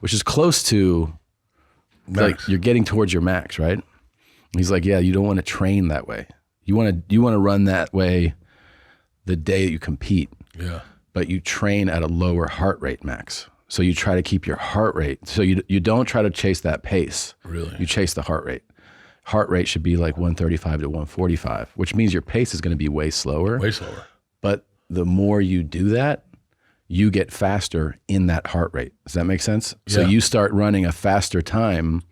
which is close to max. Like you're getting towards your max, right? And he's like, yeah, you don't want to train that way. You want to run that way the day that you compete. Yeah. But you train at a lower heart rate max. So you try to keep your heart rate. So you don't try to chase that pace. Really? You chase the heart rate. Heart rate should be like 135 to 145, which means your pace is going to be way slower. Way slower. But the more you do that, you get faster in that heart rate. Does that make sense? Yeah. So you start running a faster time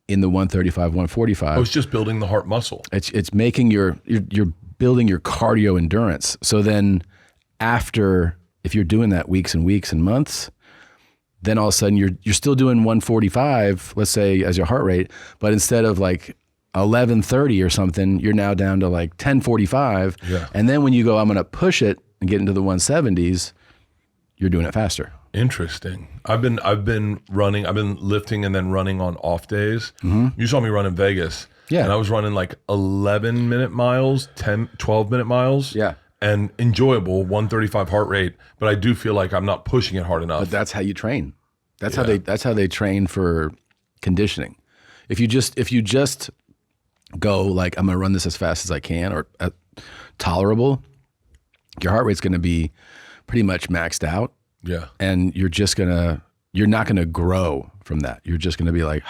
in the 135, 145. Oh, it's just building the heart muscle. It's making you're building your cardio endurance. So then after, if you're doing that weeks and weeks and months, then all of a sudden you're still doing 145, let's say as your heart rate, but instead of like 1130 or something, you're now down to like 1045. Yeah. And then when you go, I'm going to push it and get into the 170s, you're doing it faster. Interesting. I've been running, I've been lifting and then running on off days. Mm-hmm. You saw me run in Vegas. Yeah. And I was running like 11-minute miles, 12-minute miles. Yeah. And enjoyable, 135 heart rate, but I do feel like I'm not pushing it hard enough. But that's how you train. That's how they train for conditioning. If you just go like, I'm going to run this as fast as I can or tolerable, your heart rate's going to be pretty much maxed out. Yeah. And you're not going to grow from that. You're just going to be like,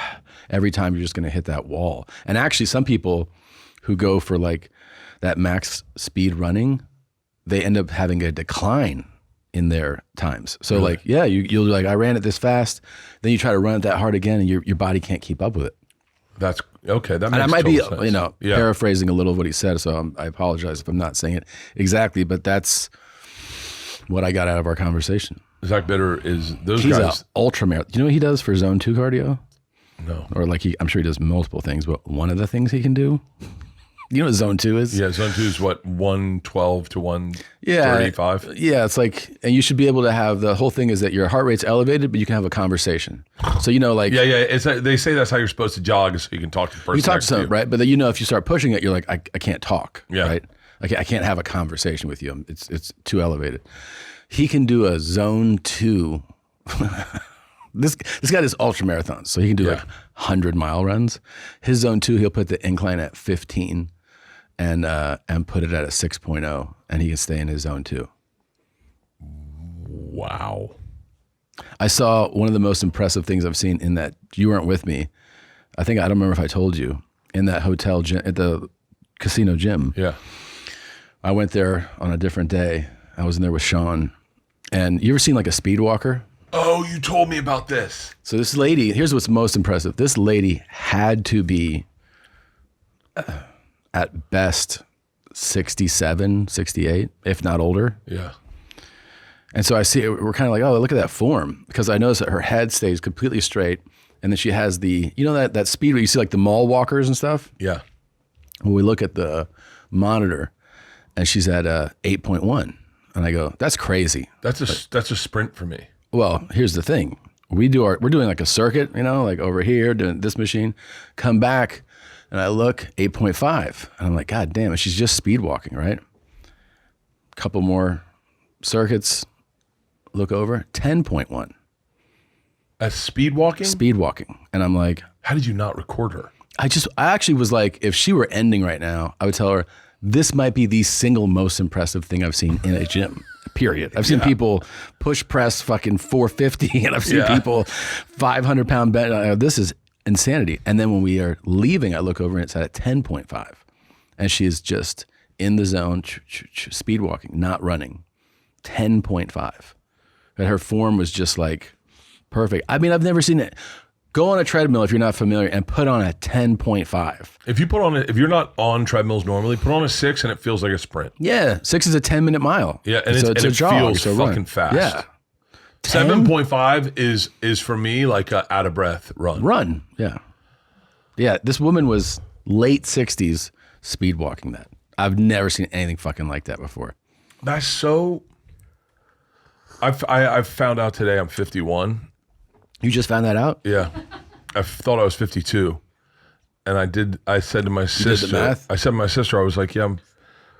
every time you're just going to hit that wall. And actually some people who go for like that max speed running, they end up having a decline in their times. So really? Like, yeah, you'll be like, I ran it this fast. Then you try to run it that hard again and your body can't keep up with it. That's okay. That makes and I might be, sense. Paraphrasing a little of what he said. So I apologize if I'm not saying it exactly, but that's what I got out of our conversation. Zach Bitter is those He's guys. He's an ultra marathon. You know what he does for zone 2 cardio? No. Or like I'm sure he does multiple things, but one of the things he can do, you know what zone 2 is? Yeah, zone 2 is what, 112 to 135? Yeah, it's like, and you should be able to have, the whole thing is that your heart rate's elevated, but you can have a conversation. So, you know, like. Yeah, they say that's how you're supposed to jog so you can talk to the person. You talk to someone, right? But then, you know, if you start pushing it, you're like, I can't talk, yeah. Right? I can't have a conversation with you. It's too elevated. He can do a zone 2. This guy does ultra marathons, so he can do like 100-mile runs. His zone 2, he'll put the incline at 15 and put it at a 6.0, and he can stay in his zone 2. Wow. I saw one of the most impressive things I've seen in that, you weren't with me. I don't remember if I told you, in that hotel gym, at the casino gym. Yeah. I went there on a different day. I was in there with Sean. And you ever seen like a speed walker? Oh, you told me about this. So this lady, here's what's most impressive. This lady had to be at best 67, 68, if not older. Yeah. And so I see, we're kind of like, oh, look at that form. Because I noticed that her head stays completely straight. And then she has the, you know that speed where you see like the mall walkers and stuff? Yeah. When we look at the monitor and she's at 8.1. And I go, that's crazy. That's a sprint for me. Well, here's the thing. We're doing like a circuit, you know, like over here doing this machine, come back and I look 8.5 and I'm like, God damn it. She's just speed walking, right? Couple more circuits, look over 10.1. As speed walking? Speed walking. And I'm like, how did you not record her? I actually was like, if she were ending right now, I would tell her, this might be the single most impressive thing I've seen in a gym. period. I've seen people push press fucking 450 and I've seen people 500 pound bench. This is insanity. And then when we are leaving, I look over and it's at 10.5 and she is just in the zone, speed walking, not running. 10.5. And her form was just like perfect. I mean, I've never seen it. Go on a treadmill if you're not familiar and put on a 10.5. If you're not on treadmills normally, put on a 6 and it feels like a sprint. Yeah, 6 is a 10-minute mile. Yeah, and it feels fucking fast. Yeah. 7.5 is for me like a out of breath run. Yeah. Yeah, this woman was late 60s speed walking that. I've never seen anything fucking like that before. That's so. I've found out today I'm 51. You just found that out? Yeah. I thought I was 52. And I said to my sister, I was like, yeah, I'm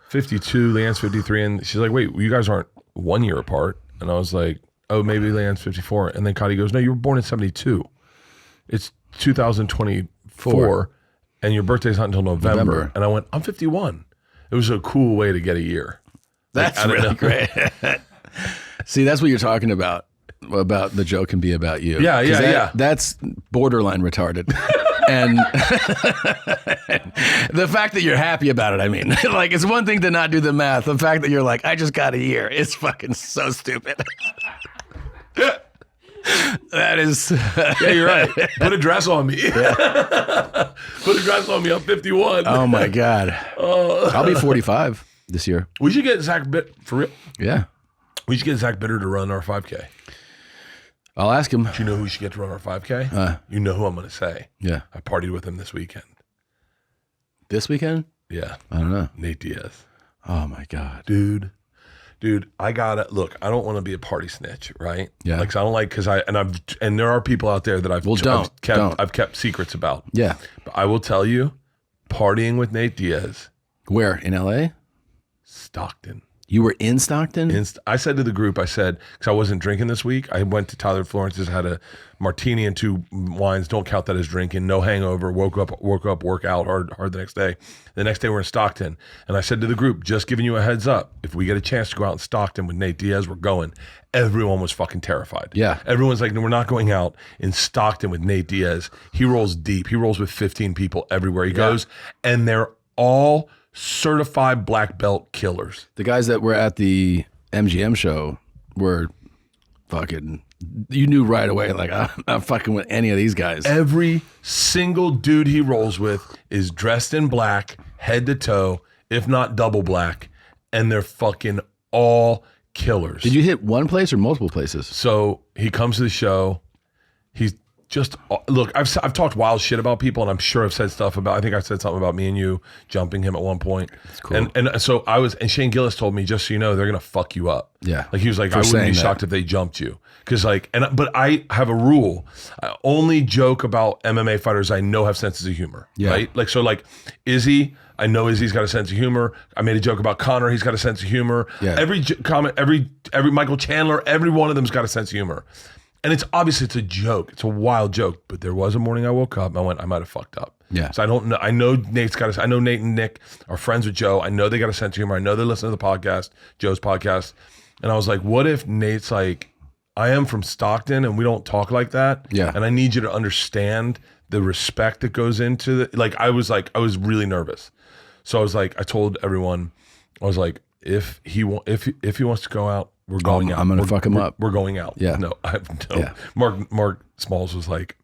52, Leanne's 53. And she's like, wait, you guys aren't 1 year apart. And I was like, oh, maybe Leanne's 54. And then Cody goes, no, you were born in 72. It's 2024 and your birthday's not until November. And I went, I'm 51. It was a cool way to get a year. That's really great. See, that's what you're talking about the joke can be about you. Yeah. That's borderline retarded. And the fact that you're happy about it, I mean, like it's one thing to not do the math. The fact that you're like, I just got a year, it's fucking so stupid. That is. Yeah, you're right. Put a dress on me. Yeah. Put a dress on me. I'm 51. Oh my God. I'll be 45 this year. We should get Zach Bitter for real. Yeah. We should get Zach Bitter to run our 5K. I'll ask him. Do you know who we should get to run our 5K? You know who I'm going to say. Yeah. I partied with him this weekend. This weekend? Yeah. I don't know. Nate Diaz. Oh my God. Dude, I gotta look. I don't want to be a party snitch, right? Yeah. Like I don't like and there are people out there that I've kept secrets about. Yeah. But I will tell you, partying with Nate Diaz. Where in LA? Stockton. You were in Stockton? I said to the group, because I wasn't drinking this week, I went to Tyler Florence's, had a martini and 2 wines. Don't count that as drinking. No hangover. Woke up, work out hard the next day. The next day we're in Stockton. And I said to the group, just giving you a heads up, if we get a chance to go out in Stockton with Nate Diaz, we're going. Everyone was fucking terrified. Yeah. Everyone's like, no, we're not going out in Stockton with Nate Diaz. He rolls deep. He rolls with 15 people everywhere he goes. And they're all certified black belt killers. The guys that were at the MGM show were fucking, you knew right away, like, I'm not fucking with any of these guys. Every single dude he rolls with is dressed in black, head to toe, if not double black, and they're fucking all killers. Did you hit one place or multiple places? So he comes to the show. He's just, look, I've talked wild shit about people, and I'm sure I've said stuff about, I think I said something about me and you jumping him at one point. That's cool. And so and Shane Gillis told me, just so you know, they're going to fuck you up. Yeah. Like he was like, I wouldn't be shocked if they jumped you. Cause like, but I have a rule. I only joke about MMA fighters I know have senses of humor. Yeah. Right? Like, so like Izzy, I know Izzy's got a sense of humor. I made a joke about Connor. He's got a sense of humor. Yeah. Every comment, every Michael Chandler, every one of them's got a sense of humor. And it's a joke. It's a wild joke. But there was a morning I woke up and I went, I might have fucked up. Yeah. So I don't know. I know I know Nate and Nick are friends with Joe. I know they got a sense of humor. I know they listen to the podcast, Joe's podcast. And I was like, what if Nate's like, I am from Stockton and we don't talk like that. Yeah. And I need you to understand the respect that goes into it. Like, I was really nervous. So I was like, I told everyone, I was like, if he wants to go out, we're going out. I'm going to fuck him up. We're going out. Yeah. No. Yeah. Mark Smalls was like,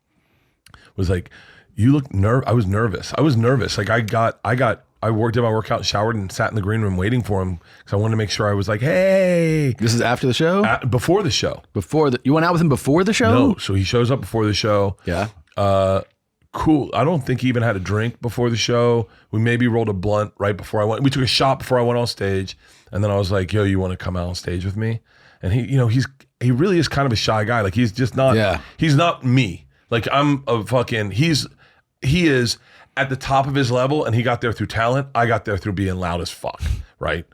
you look I was nervous. Like I did my workout, showered, and sat in the green room waiting for him because I wanted to make sure I was like, hey. This is after the show? Before the show. You went out with him before the show? No. So he shows up before the show. Yeah. Cool. I don't think he even had a drink before the show. We maybe rolled a blunt right before I went. We took a shot before I went on stage. And then I was like, yo, you want to come out on stage with me? And he really is kind of a shy guy. Like he's just not, he's not me. Like I'm a fucking, he is at the top of his level and he got there through talent. I got there through being loud as fuck. Right.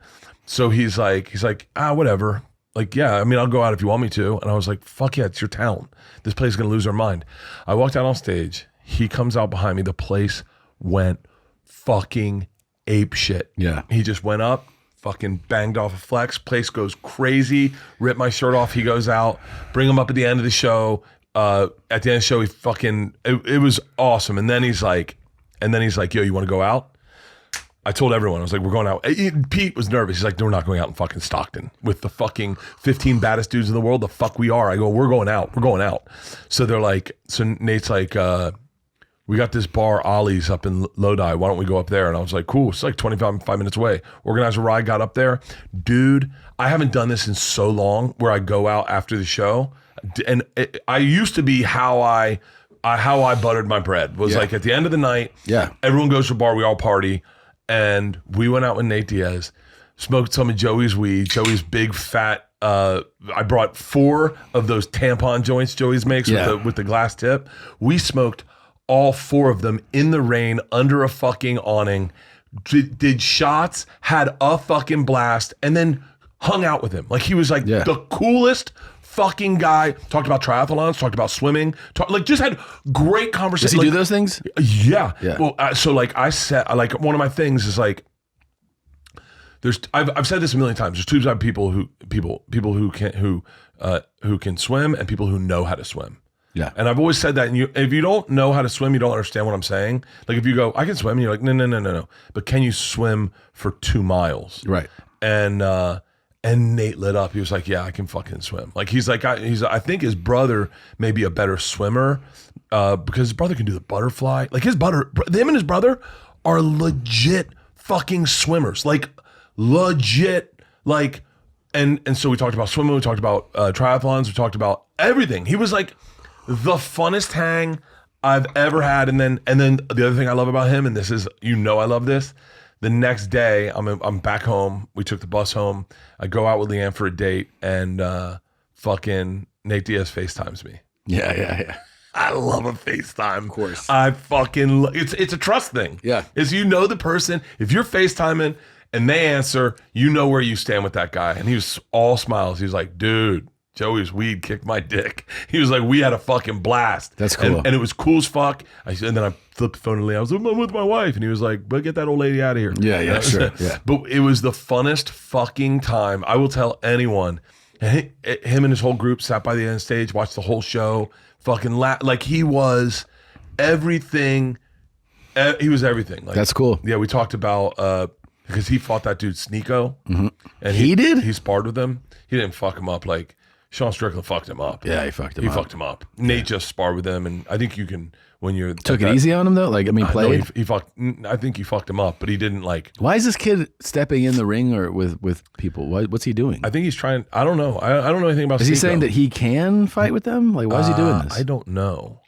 So he's like, whatever. Like, yeah, I mean, I'll go out if you want me to. And I was like, fuck yeah, it's your talent. This place is going to lose their mind. I walked out on stage. He comes out behind me. The place went fucking ape shit. Yeah. He just went up, fucking banged off a flex. Place goes crazy. Rip my shirt off. He goes out. Bring him up at the end of the show. At the end of the show, he fucking, it was awesome. And then he's like, yo, you want to go out? I told everyone, I was like, we're going out. Pete was nervous. He's like, we're not going out in fucking Stockton with the fucking 15 baddest dudes in the world. The fuck we are. I go, we're going out. We're going out. So they're like, so Nate's like, we got this bar, Ollie's up in Lodi. Why don't we go up there? And I was like, cool. It's like 25 minutes away. Organized a ride, got up there. Dude, I haven't done this in so long where I go out after the show. And I used to be how I buttered my bread. Was like at the end of the night, everyone goes to a bar, we all party. And we went out with Nate Diaz, smoked some of Joey's weed, Joey's big fat, I brought 4 of those tampon joints Joey's makes with the glass tip. We smoked all 4 of them in the rain under a fucking awning, did shots, had a fucking blast, and then hung out with him. Like he was like the coolest fucking guy. Talked about triathlons, talked about swimming, just had great conversations. Does he do those things? Yeah. Well, so like I said, like one of my things is like, I've said this a million times. There's 2 types of people who can swim and people who know how to swim. Yeah. And I've always said that. And if you don't know how to swim, you don't understand what I'm saying. Like if you go, I can swim, and you're like, no. But can you swim for 2 miles? Right. And Nate lit up. He was like, yeah, I can fucking swim. Like he's like, I think his brother may be a better swimmer because his brother can do the butterfly. Like him and his brother are legit fucking swimmers. Like legit, like, and so we talked about swimming. We talked about triathlons. We talked about everything. He was like the funnest hang I've ever had. And then the other thing I love about him, and this is, I love this. The next day, I'm back home. We took the bus home. I go out with Leanne for a date, and fucking Nate Diaz FaceTimes me. Yeah. I love a FaceTime. Of course. I fucking it's a trust thing. Yeah. Is the person. If you're FaceTiming and they answer, you know where you stand with that guy. And he was all smiles. He was like, dude, Joey's weed kicked my dick. He was like, we had a fucking blast. That's cool. And it was cool as fuck. And then I flipped the phone to Lee. I was like, I'm with my wife. And he was like, but get that old lady out of here. Yeah, sure. Yeah. But it was the funnest fucking time. I will tell anyone. And him and his whole group sat by the end of the stage, watched the whole show, fucking like he was everything. He was everything. Like, that's cool. Yeah, we talked about, because he fought that dude Sneeko. Mm-hmm. And he did? He sparred with him. He didn't fuck him up like Sean Strickland fucked him up. Yeah, he fucked him up. Nate just sparred with him, and I think you can, when you're took it easy on him though. Like, I mean, played. No, he fucked. I think he fucked him up, but he didn't like. Why is this kid stepping in the ring or with people? What's he doing? I think he's trying. I don't know. I don't know anything about. Is he Sneeko. saying that he can fight with them? Like, why is he doing this? I don't know.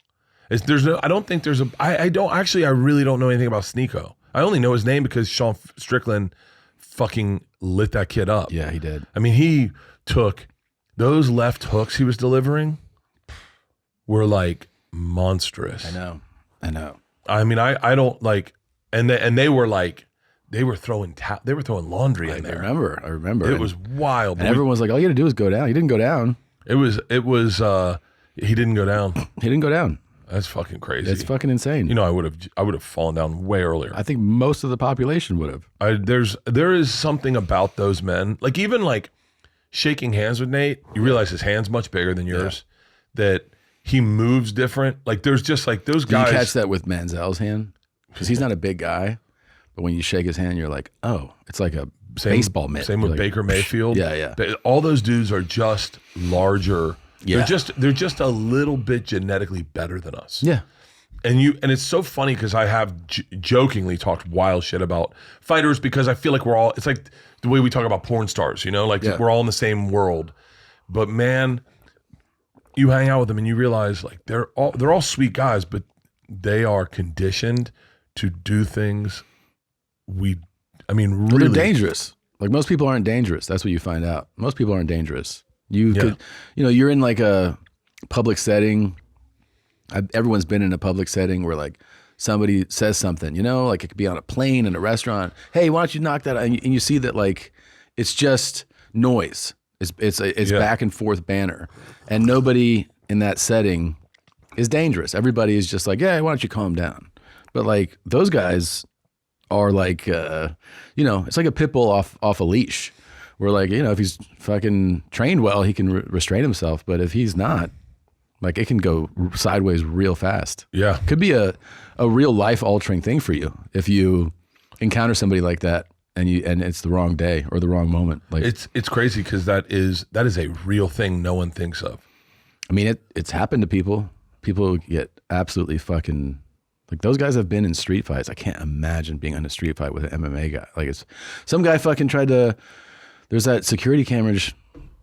There's no. I don't think there's a. I don't actually. I really don't know anything about Sneeko. I only know his name because Sean Strickland fucking lit that kid up. Yeah, he did. I mean, he took those left hooks he was delivering were like monstrous. I know. I mean, I don't like, and they were like, they were throwing laundry in there. I remember. It was wild. And everyone's like, all you got to do is go down. He didn't go down. It was. He didn't go down. He didn't go down. That's fucking crazy. That's fucking insane. I would have fallen down way earlier. I think most of the population would have. There is something about those men, like even like shaking hands with Nate, you realize his hand's much bigger than yours, that he moves different. Like there's just like those guys. Did you catch that with Manziel's hand? Because he's not a big guy, but when you shake his hand, you're like, oh, it's like a baseball mitt. Same with like, Baker Mayfield. Yeah. All those dudes are just larger. Yeah. They're just a little bit genetically better than us. Yeah. And it's so funny because I have jokingly talked wild shit about fighters because I feel like it's like the way we talk about porn stars, like we're all in the same world. But man, you hang out with them and you realize like they're all sweet guys, but they are conditioned to do things really. They're dangerous. Like most people aren't dangerous. That's what you find out. Most people aren't dangerous. You're in like a public setting. Everyone's been in a public setting where like somebody says something, like it could be on a plane, in a restaurant. Hey, why don't you knock that out? And you see that like, it's just noise. It's back and forth banner, and nobody in that setting is dangerous. Everybody is just like, yeah, why don't you calm down? But like those guys Or like, it's like a pit bull off a leash. Where like, if he's fucking trained well, he can restrain himself. But if he's not, like it can go sideways real fast. Yeah. Could be a real life altering thing for you if you encounter somebody like that and it's the wrong day or the wrong moment. Like it's crazy because that is a real thing no one thinks of. I mean, it's happened to people. People get absolutely fucking, like those guys have been in street fights. I can't imagine being in a street fight with an MMA guy. Like it's some guy fucking tried to. There's that security camera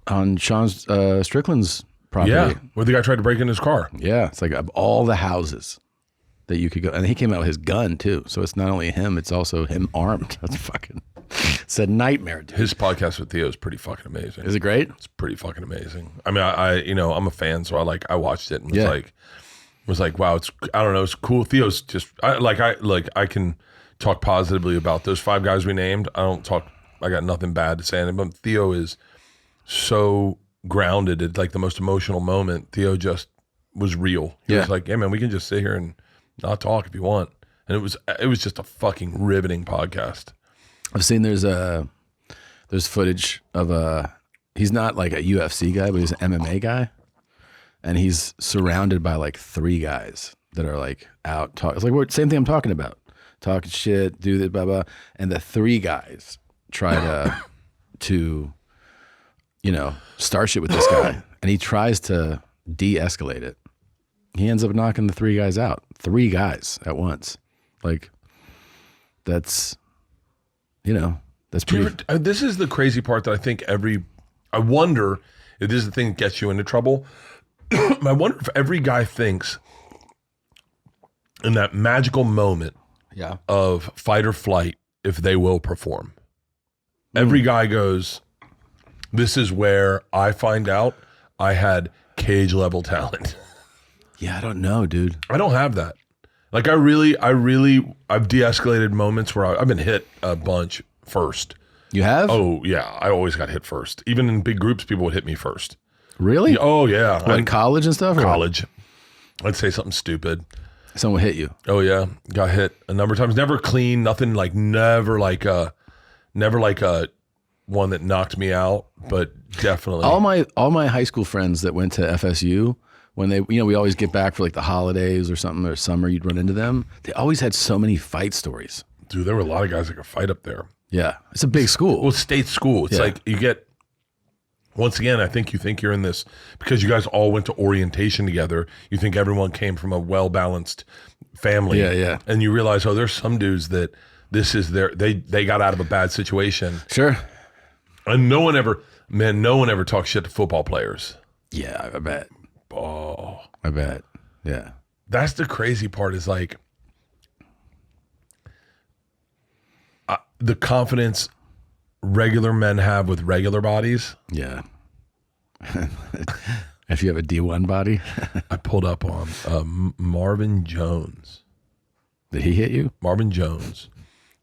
on Sean Strickland's property. Yeah, where the guy tried to break in his car. Yeah, it's like of all the houses that you could go, and he came out with his gun too. So it's not only him; it's also him armed. That's fucking. It's a nightmare, dude. His podcast with Theo is pretty fucking amazing. Is it great? It's pretty fucking amazing. I mean, I'm a fan, so I watched it and was like, wow, it's cool. Theo's just I can talk positively about those 5 guys we named. I got nothing bad to say on him, but Theo is so grounded at like the most emotional moment. Theo just was real. He was like, yeah, man, we can just sit here and not talk if you want. And it was just a fucking riveting podcast. I've seen there's footage of he's not like a UFC guy, but he's an MMA guy. And he's surrounded by like 3 guys that are like out talking. It's like same thing I'm talking about. Talking shit, do this, blah, blah. And the 3 guys try to start shit with this guy. And he tries to de-escalate it. He ends up knocking the 3 guys out. 3 guys at once. Like that's pretty. This is the crazy part that I think I wonder if this is the thing that gets you into trouble. I wonder if every guy thinks in that magical moment of fight or flight if they will perform. Every guy goes, this is where I find out I had cage level talent. Yeah, I don't know, dude. I don't have that. Like I've de-escalated moments where I've been hit a bunch first. You have? Oh yeah, I always got hit first. Even in big groups, people would hit me first. Really? Oh yeah. What, in college and stuff? College. I'd say something stupid. Someone hit you. Oh yeah, got hit a number of times. Never clean, nothing like never like a one that knocked me out, but definitely. All my high school friends that went to FSU, when they, we always get back for like the holidays or something, or summer, you'd run into them. They always had so many fight stories. Dude, there were a lot of guys that could fight up there. Yeah, it's a big school. Well, state school. It's like you get. Once again, I think you think you're in this because you guys all went to orientation together. You think everyone came from a well-balanced family. Yeah. And you realize, there's some dudes that this is they got out of a bad situation. Sure. And no one ever talks shit to football players. Yeah, I bet. Oh. I bet. Yeah. That's the crazy part is like the confidence regular men have with regular bodies. Yeah. If you have a D1 body. I pulled up on Marvin Jones. Did he hit you? Marvin Jones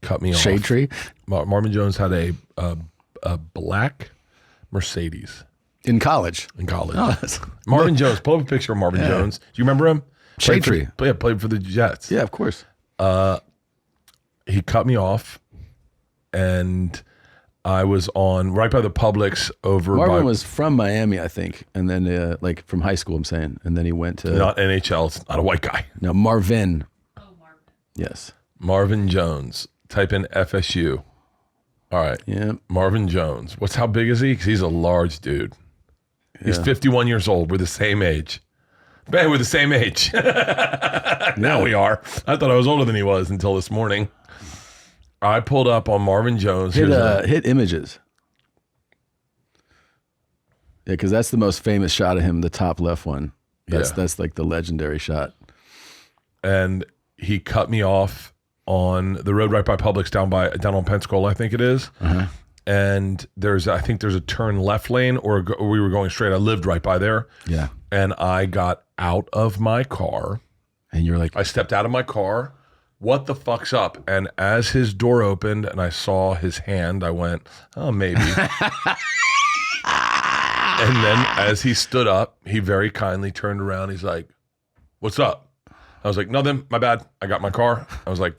cut me off. Shade tree? Marvin Jones had a black Mercedes. In college? In college. Oh, Marvin Jones. Pull up a picture of Marvin Jones. Do you remember him? Shade tree. Played for the Jets. Yeah, of course. He cut me off, and I was on right by the Publix over Marvin was from Miami, I think, and then like from high school, I'm saying, and then he went to not NHL. It's not a white guy. No, Marvin. Oh, Marvin. Yes. Marvin Jones. Type in FSU. All right. Yeah. Marvin Jones. How big is he? Because he's a large dude. He's 51 years old. We're the same age. Man, we're the same age. Now we are. I thought I was older than he was until this morning. I pulled up on Marvin Jones. Hit images. Yeah, because that's the most famous shot of him, the top left one. That's like the legendary shot. And he cut me off on the road right by Publix down on Pensacola, I think it is. Uh-huh. And I think there's a turn left lane or we were going straight. I lived right by there. Yeah. And I got out of my car. And you're like, I stepped out of my car. What the fuck's up? And as his door opened and I saw his hand, I went, oh, maybe. And then as he stood up, he very kindly turned around. He's like, what's up? I was like, nothing, my bad. I got my car. I was like,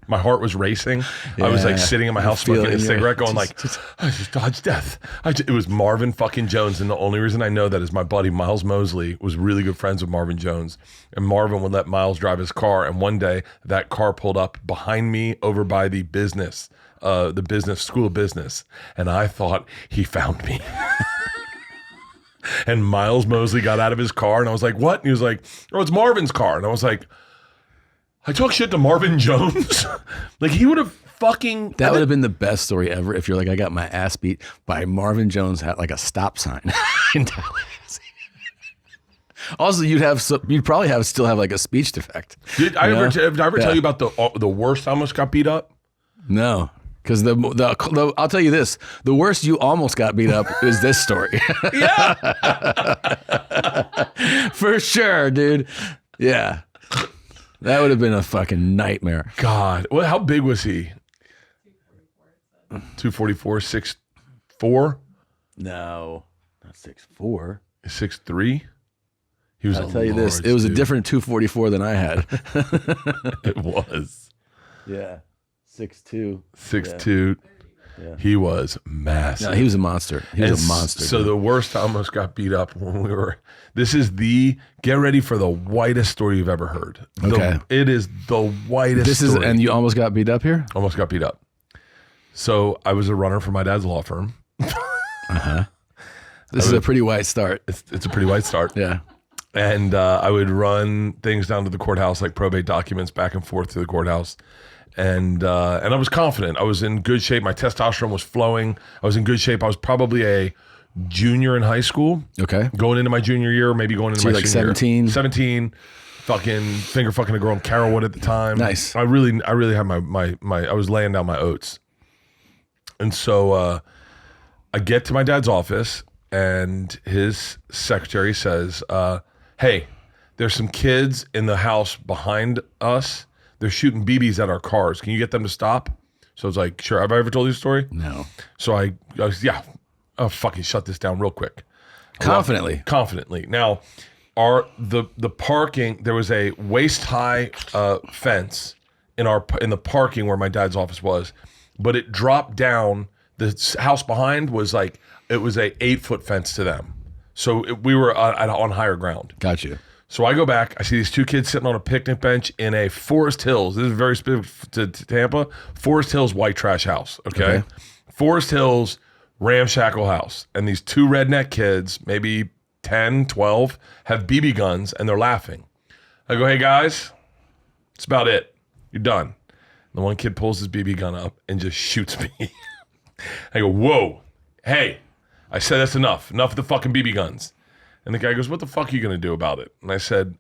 My heart was racing. I was like sitting in my house feel smoking it a in your- cigarette going like, I just dodged death. It was Marvin fucking Jones. And the only reason I know that is my buddy Miles Mosley was really good friends with Marvin Jones. And Marvin would let Miles drive his car. And one day that car pulled up behind me over by the business school of business. And I thought he found me. And Miles Mosley got out of his car and I was like, what? And he was like, oh, it's Marvin's car. And I was like, I talk shit to Marvin Jones. Like he would have fucking. That would have been the best story ever if you're like, I got my ass beat by Marvin Jones had like a stop sign in Tallahassee. Also, you'd probably still have like a speech defect. Did I ever tell you about the worst I almost got beat up? No. Because I'll tell you this, the worst you almost got beat up is this story. Yeah. For sure, dude. Yeah. That would have been a fucking nightmare. God. Well, how big was he? 244, 6'4"? No, not 6'4". 6'3"? He was. I'll tell you this, it was a different 244 than I had. It was. Yeah. 6'2". 6'2". Yeah. He was massive. No, he was a monster. He was a monster. So dude. the worst I almost got beat up when we were. This is get ready for the whitest story you've ever heard. Okay. It is the whitest story. And you almost got beat up here? Almost got beat up. So I was a runner for my dad's law firm. This is a pretty white start. It's a pretty white start. Yeah. And I would run things down to the courthouse, like probate documents back and forth to the courthouse. And I was confident. I was in good shape. My testosterone was flowing. I was in good shape. I was probably a junior in high school. Okay. Going into my junior year, maybe going into my like senior 17? year. 17. Fucking finger fucking a girl in Carrollwood at the time. Nice. I really had my I was laying down my oats. And so I get to my dad's office and his secretary says, hey, there's some kids in the house behind us. They're shooting BBs at our cars. Can you get them to stop? So I was like, sure. Have I ever told you the story? No. So I was, yeah, I'll fucking shut this down real quick. Confidently. Confidently. Now, the parking, there was a waist-high fence in the parking where my dad's office was, but it dropped down. The house behind was like, it was a 8-foot fence to them. So we were on higher ground. Got you. So I go back, I see these two kids sitting on a picnic bench in a Forest Hills. This is very specific to Tampa. Forest Hills white trash house, okay? Forest Hills ramshackle house. And these two redneck kids, maybe 10, 12, have BB guns and they're laughing. I go, hey guys, that's about it. You're done. And the one kid pulls his BB gun up and just shoots me. I go, whoa, hey, I said that's enough. Enough of the fucking BB guns. And the guy goes, what the fuck are you going to do about it? And I said,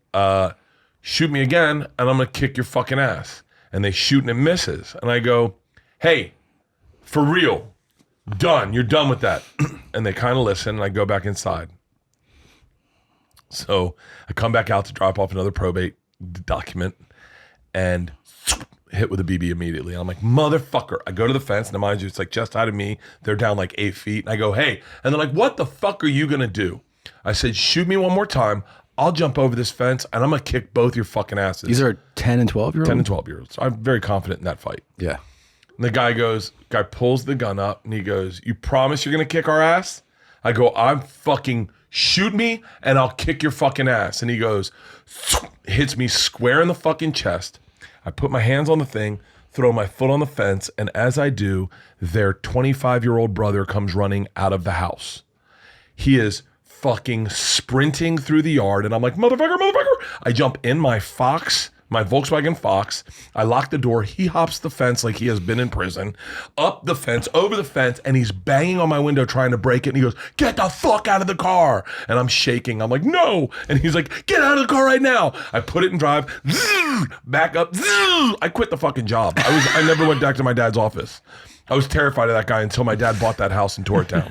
shoot me again, and I'm going to kick your fucking ass. And they shoot and it misses. And I go, hey, for real, done. You're done with that. And they kind of listen, and I go back inside. So I come back out to drop off another probate document and hit with a BB immediately. And I'm like, motherfucker. I go to the fence, and mind you, it's like just out of me. They're down like 8 feet. And I go, hey. And they're like, what the fuck are you going to do? I said, shoot me one more time. I'll jump over this fence and I'm going to kick both your fucking asses. These are 10 and 12-year-olds? 10 and 12-year-olds. I'm very confident in that fight. Yeah. And the guy pulls the gun up and he goes, you promise you're going to kick our ass? I go, I'm fucking shoot me and I'll kick your fucking ass. And he goes, hits me square in the fucking chest. I put my hands on the thing, throw my foot on the fence. And as I do, their 25-year-old brother comes running out of the house. He is fucking sprinting through the yard and I'm like, motherfucker. I jump in my Volkswagen Fox. I lock the door. He hops the fence like he has been in prison, up the fence, over the fence, and he's banging on my window trying to break it. And he goes, get the fuck out of the car. And I'm shaking. I'm like, no. And he's like, get out of the car right now. I put it in drive, back up. I quit the fucking job. I never went back to my dad's office. I was terrified of that guy until my dad bought that house and tore it down.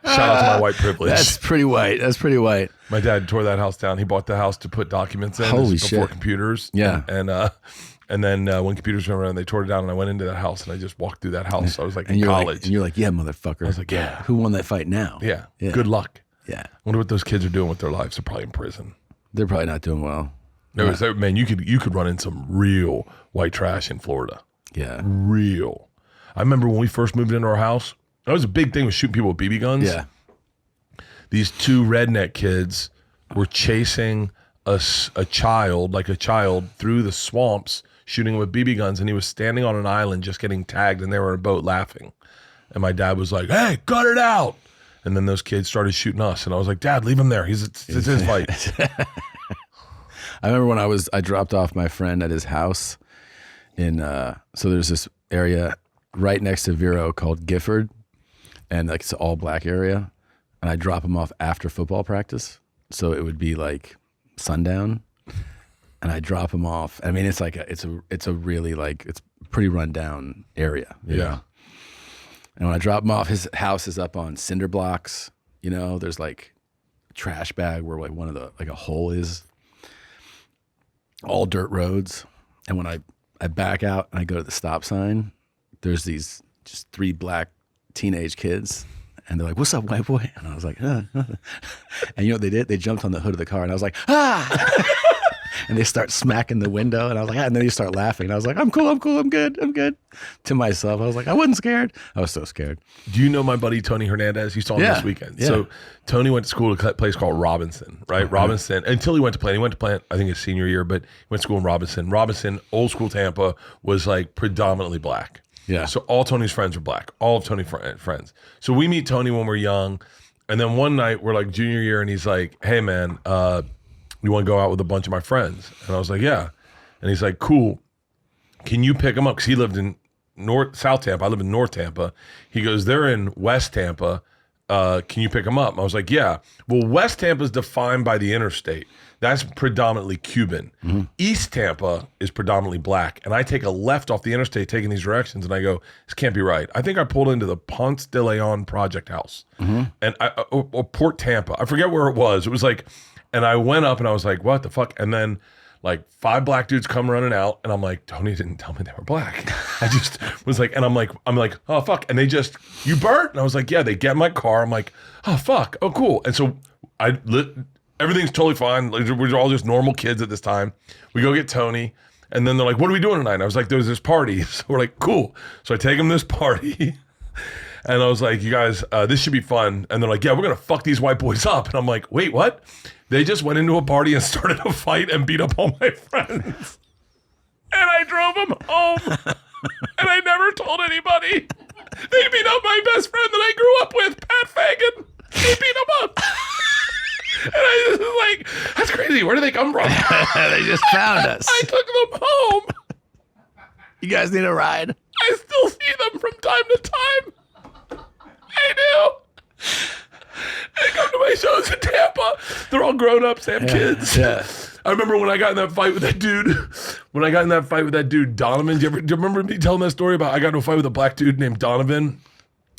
Shout out to my white privilege. That's pretty white. My dad tore that house down. He bought the house to put documents in. Holy before shit. computers. Yeah. And then when computers went around, they tore it down and I went into that house and I just walked through that house. I was like in college. And you're like, yeah, motherfucker. I was like, yeah. Who won that fight now? Yeah. Good luck. Yeah. I wonder what those kids are doing with their lives. They're probably in prison. They're probably not doing well. Man, you could run in some real white trash in Florida. Yeah. Real. I remember when we first moved into our house, that was a big thing with shooting people with BB guns. Yeah. These two redneck kids were chasing a child through the swamps, shooting with BB guns, and he was standing on an island just getting tagged, and they were in a boat laughing. And my dad was like, "Hey, cut it out!" And then those kids started shooting us, and I was like, "Dad, leave him there. It's his fight." I remember when I dropped off my friend at his house in so there's this area right next to Vero called Gifford, and like it's an all black area, and I drop him off after football practice, so it would be like sundown, and I drop him off. I mean, it's a really like it's pretty run down area. You know? And when I drop him off, his house is up on cinder blocks. You know, there's like a trash bag where like one of the like a hole is. All dirt roads. And when I back out and I go to the stop sign, there's these just 3 black teenage kids. And they're like, "What's up, white boy?" And I was like, And you know what they did? They jumped on the hood of the car, and I was like, "Ah!" And they start smacking the window, and I was like, "Ah!" And then they start laughing. And I was like, I'm cool, I'm good. To myself, I was like, I wasn't scared. I was so scared. Do you know my buddy Tony Hernandez? You saw him this weekend. Yeah. So Tony went to school at a place called Robinson, right? Robinson, until he went to Plant. He went to Plant, I think his senior year, but he went to school in Robinson. Robinson, old school Tampa, was like predominantly black. Yeah. So all Tony's friends were black, all of Tony's friends. So we meet Tony when we're young. And then one night we're like junior year, and he's like, "Hey man, you want to go out with a bunch of my friends?" And I was like, "Yeah." And he's like, "Cool. Can you pick them up?" Because he lived in South Tampa. I live in North Tampa. He goes, "They're in West Tampa. Can you pick them up?" And I was like, "Yeah." Well, West Tampa is defined by the interstate. That's predominantly Cuban. Mm-hmm. East Tampa is predominantly black. And I take a left off the interstate taking these directions, and I go, "This can't be right." I think I pulled into the Ponce de Leon Project House. Mm-hmm. And or Port Tampa. I forget where it was. It was like, and I went up and I was like, "What the fuck?" And then like 5 black dudes come running out, and I'm like, Tony didn't tell me they were black. I just was like, and I'm like, "Oh fuck." And they just, "You Bert?" And I was like, "Yeah." They get in my car. I'm like, "Oh fuck. Oh cool." And so everything's totally fine. Like, we're all just normal kids at this time. We go get Tony, and then they're like, "What are we doing tonight?" And I was like, "There's this party." So we're like, "Cool." So I take them to this party, and I was like, "You guys, this should be fun." And they're like, "Yeah, we're gonna fuck these white boys up." And I'm like, "Wait, what?" They just went into a party and started a fight and beat up all my friends. And I drove them home, and I never told anybody. They beat up my best friend that I grew up with, Pat Fagan. They beat him up. And I was like, "That's crazy. Where do they come from?" They just found us. I took them home. You guys need a ride? I still see them from time to time. I do. They come to my shows in Tampa. They're all grown ups, they have kids. Yeah. I remember when I got in that fight with that dude, Donovan. Do you remember me telling that story about I got into a fight with a black dude named Donovan?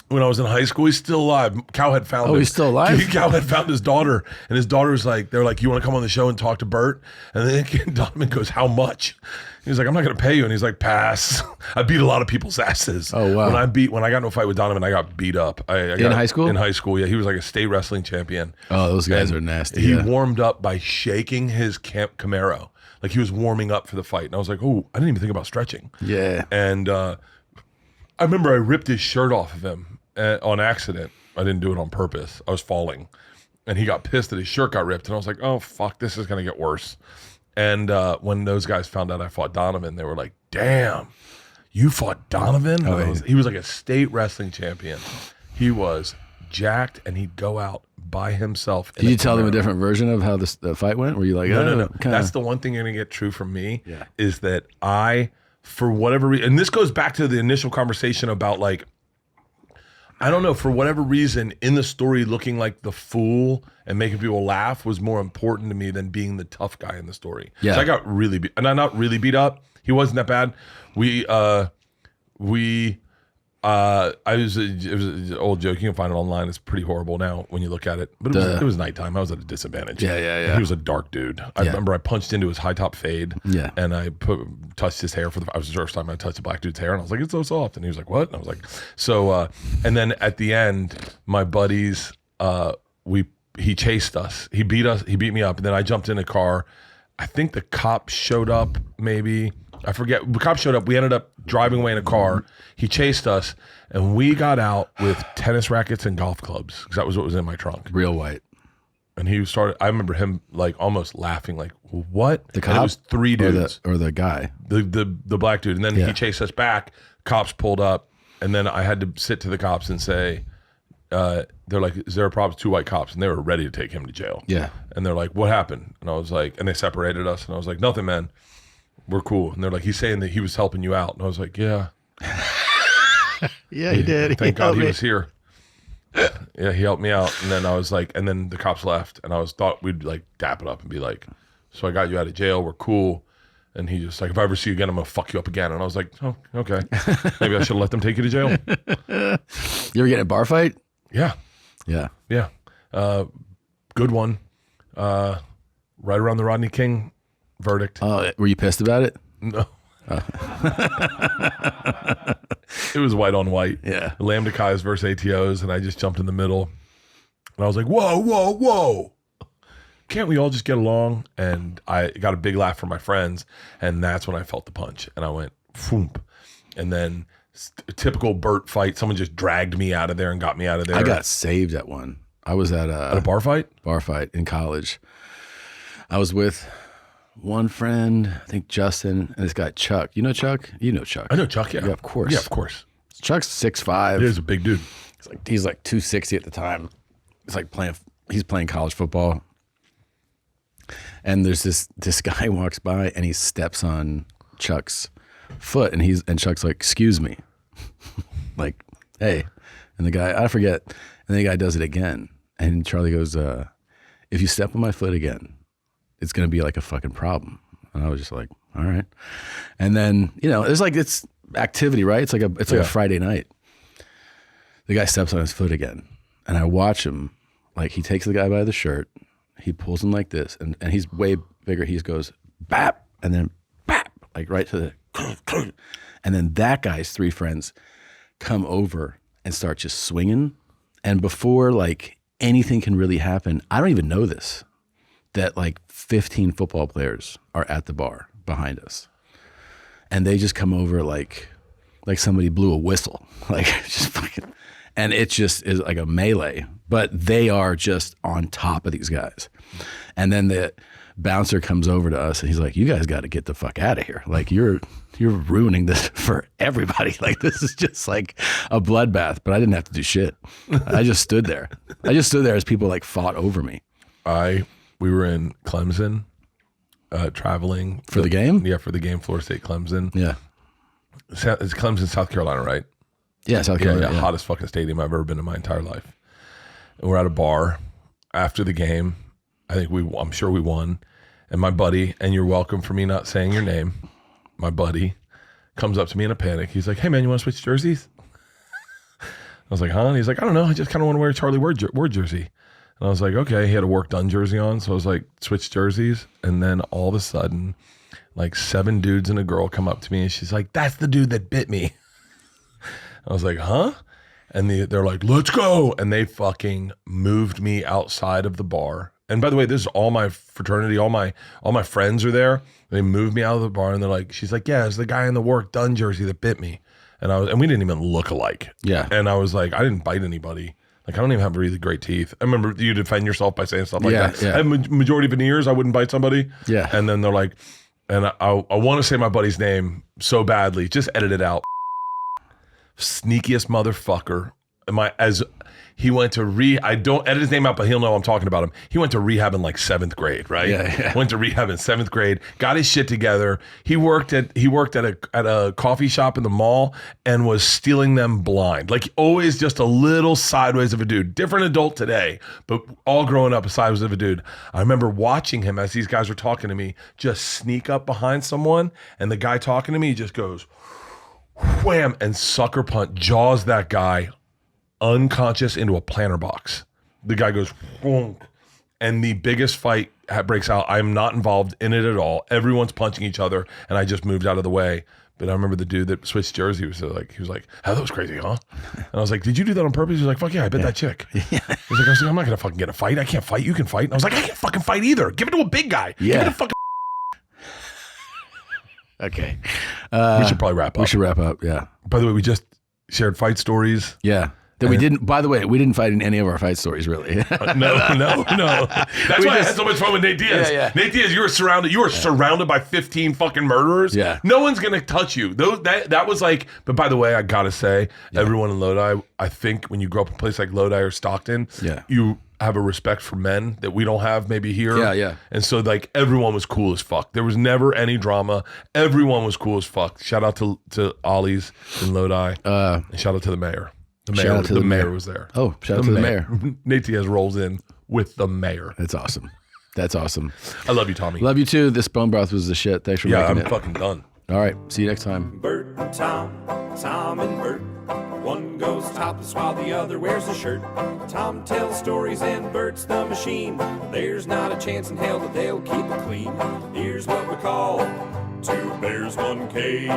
When I was in high school? He's still alive. Cal had found him. Oh, he's still alive? Cal had found his daughter, and his daughter's like, they're like, "You want to come on the show and talk to Bert?" And then Donovan goes, "How much?" He's like, "I'm not going to pay you." And he's like, "Pass." I beat a lot of people's asses. Oh, wow. When I got into a fight with Donovan, I got beat up. In high school? In high school, yeah. He was like a state wrestling champion. Oh, those guys are nasty. He warmed up by shaking his Camaro. Like he was warming up for the fight. And I was like, "Oh, I didn't even think about stretching." Yeah. And I remember I ripped his shirt off of him on accident. I didn't do it on purpose. I was falling. And he got pissed that his shirt got ripped. And I was like, "Oh, fuck, this is going to get worse." And when those guys found out I fought Donovan, they were like, "Damn, you fought Donovan?" Oh, He was like a state wrestling champion. He was jacked, and he'd go out by himself. Did you tell them a different version of how the fight went? Were you like, No. kinda... That's the one thing you're going to get true from me, Yeah. is that I, for whatever reason, and this goes back to the initial conversation about like, I don't know, for whatever reason, in the story, looking like the fool and making people laugh was more important to me than being the tough guy in the story. Yeah. So I got really beat, and I'm not really beat up. He wasn't that bad. It was an old joke. You can find it online. It's pretty horrible now when you look at it. But it was nighttime. I was at a disadvantage. Yeah. He was a dark dude. I remember I punched into his high top fade. Yeah. And I touched his hair I was the first time I touched a black dude's hair, and I was like, "It's so soft." And he was like, "What?" And I was like, so. And then at the end, my buddies, he chased us. He beat me up, and then I jumped in a car. I think the cop showed up, maybe. I forget. The cop showed up. We ended up driving away in a car. He chased us, and we got out with tennis rackets and golf clubs because that was what was in my trunk. Real white. And he started. I remember him like almost laughing, like, "What?" The cop? And it was 3 dudes, or the guy. the black dude. And then Yeah. he chased us back. Cops pulled up, and then I had to sit to the cops and say, "They're like, is there a problem?" 2 white cops, and they were ready to take him to jail. Yeah. And they're like, "What happened?" And I was like, and they separated us, and I was like, "Nothing, man. We're cool." And they're like, "He's saying that he was helping you out." And I was like, "Yeah." Yeah, he did. Thank God he was here. Yeah, he helped me out. And then I was like, and then the cops left, and I thought we'd like dap it up and be like, "So I got you out of jail. We're cool." And he just like, "If I ever see you again, I'm gonna fuck you up again." And I was like, "Oh, okay. Maybe I should have let them take you to jail." You ever get in a bar fight? Yeah, Yeah. yeah. Good one. Right around the Rodney King verdict. Oh, were you pissed about it? No. It was white on white. Yeah. Lambda Chi's versus ATOs, and I just jumped in the middle. And I was like, "Whoa, whoa, whoa. Can't we all just get along?" And I got a big laugh from my friends, and that's when I felt the punch. And I went, "Foomp." And then typical Bert fight, someone just dragged me out of there and got me out of there. I got saved at one. I was at at a bar fight? bar fight in college. I was with one friend, I think Justin, and this guy Chuck. You know Chuck? You know Chuck. I know Chuck, yeah. Yeah, of course. Yeah, of course. Chuck's 6'5". He is a big dude. He's like 260 at the time. He's playing college football. And there's this guy walks by and he steps on Chuck's foot, and Chuck's like, "Excuse me." Like, "Hey." And the guy, I forget, and the guy does it again. And Charlie goes, "If you step on my foot again, it's going to be like a fucking problem." And I was just like, "All right." And then, it's activity, right? It's like a Friday night. The guy steps on his foot again, and I watch him, like he takes the guy by the shirt, he pulls him like this, and he's way bigger. He goes, "Bap," and then bap, like right to the, and then that guy's 3 friends come over and start just swinging. And before like anything can really happen, I don't even know this, that like 15 football players are at the bar behind us. And they just come over like somebody blew a whistle, like just fucking, and it just is like a melee, but they are just on top of these guys. And then the bouncer comes over to us and he's like, "You guys got to get the fuck out of here. Like you're ruining this for everybody. Like this is just like a bloodbath." But I didn't have to do shit. I just stood there. As people like fought over me. We were in Clemson, traveling For the game? Yeah, for the game, Florida State, Clemson. Yeah. It's Clemson, South Carolina, right? Yeah, South Carolina. Yeah, hottest fucking stadium I've ever been in my entire life. And we're at a bar after the game. I'm sure we won. And my buddy, and you're welcome for me not saying your name, my buddy comes up to me in a panic. He's like, "Hey man, you want to switch jerseys?" I was like, "Huh?" And he's like, "I don't know. I just kind of want to wear a Charlie Ward jersey." And I was like, "Okay." He had a work done jersey on. So I was like, switch jerseys. And then all of a sudden, like 7 dudes and a girl come up to me and she's like, "That's the dude that bit me." I was like, "Huh?" And they're like, "Let's go." And they fucking moved me outside of the bar. And by the way, this is all my fraternity, all my friends are there. They moved me out of the bar and they're like, she's like, "Yeah, it's the guy in the work done jersey that bit me." And we didn't even look alike. Yeah. And I was like, I didn't bite anybody. Like, I don't even have really great teeth. I remember you defend yourself by saying stuff like that. Yeah. I have majority veneers. I wouldn't bite somebody. Yeah. And then they're like, and I want to say my buddy's name so badly. Just edit it out. Sneakiest motherfucker. He went to I don't edit his name out, but he'll know I'm talking about him. He went to rehab in like 7th grade, right? Yeah. Went to rehab in 7th grade, got his shit together. He worked at a coffee shop in the mall and was stealing them blind. Like always just a little sideways of a dude. Different adult today, but all growing up a sideways of a dude. I remember watching him as these guys were talking to me, just sneak up behind someone, and the guy talking to me just goes wham and sucker punch, jaws that guy unconscious into a planter box. The guy goes whonk, and the biggest fight breaks out. I'm not involved in it at all. Everyone's punching each other, and I just moved out of the way. But I remember the dude that switched jersey he was like, "Oh, that was crazy, huh?" And I was like, "Did you do that on purpose?" He was like, "Fuck yeah, I bet that chick." Yeah. He's like, "I'm not gonna fucking get a fight. I can't fight. You can fight." And I was like, "I can't fucking fight either. Give it to a big guy. Yeah. Give it to fucking." Okay. We should probably wrap up. We should wrap up. Yeah. By the way, we just shared fight stories. Yeah. That we didn't. By the way, we didn't fight in any of our fight stories, really. No. That's why I had so much fun with Nate Diaz. Yeah. Nate Diaz, you were surrounded by 15 fucking murderers. Yeah. No one's gonna touch you. That was like. But by the way, I gotta say, everyone in Lodi, I think when you grow up in a place like Lodi or Stockton, you have a respect for men that we don't have maybe here. Yeah. And so like everyone was cool as fuck. There was never any drama. Everyone was cool as fuck. Shout out to Ollie's in Lodi. And shout out to the mayor. The mayor was there. Oh, shout out to the mayor. Nate Diaz rolls in with the mayor. That's awesome. That's awesome. I love you, Tommy. Love you too. This bone broth was the shit. Thanks for making it. I'm fucking done. All right. See you next time. Bert and Tom, Tom and Bert. One goes topless while the other wears a shirt. Tom tells stories and Bert's the machine. There's not a chance in hell that they'll keep it clean. Here's what we call Two Bears, One Cave.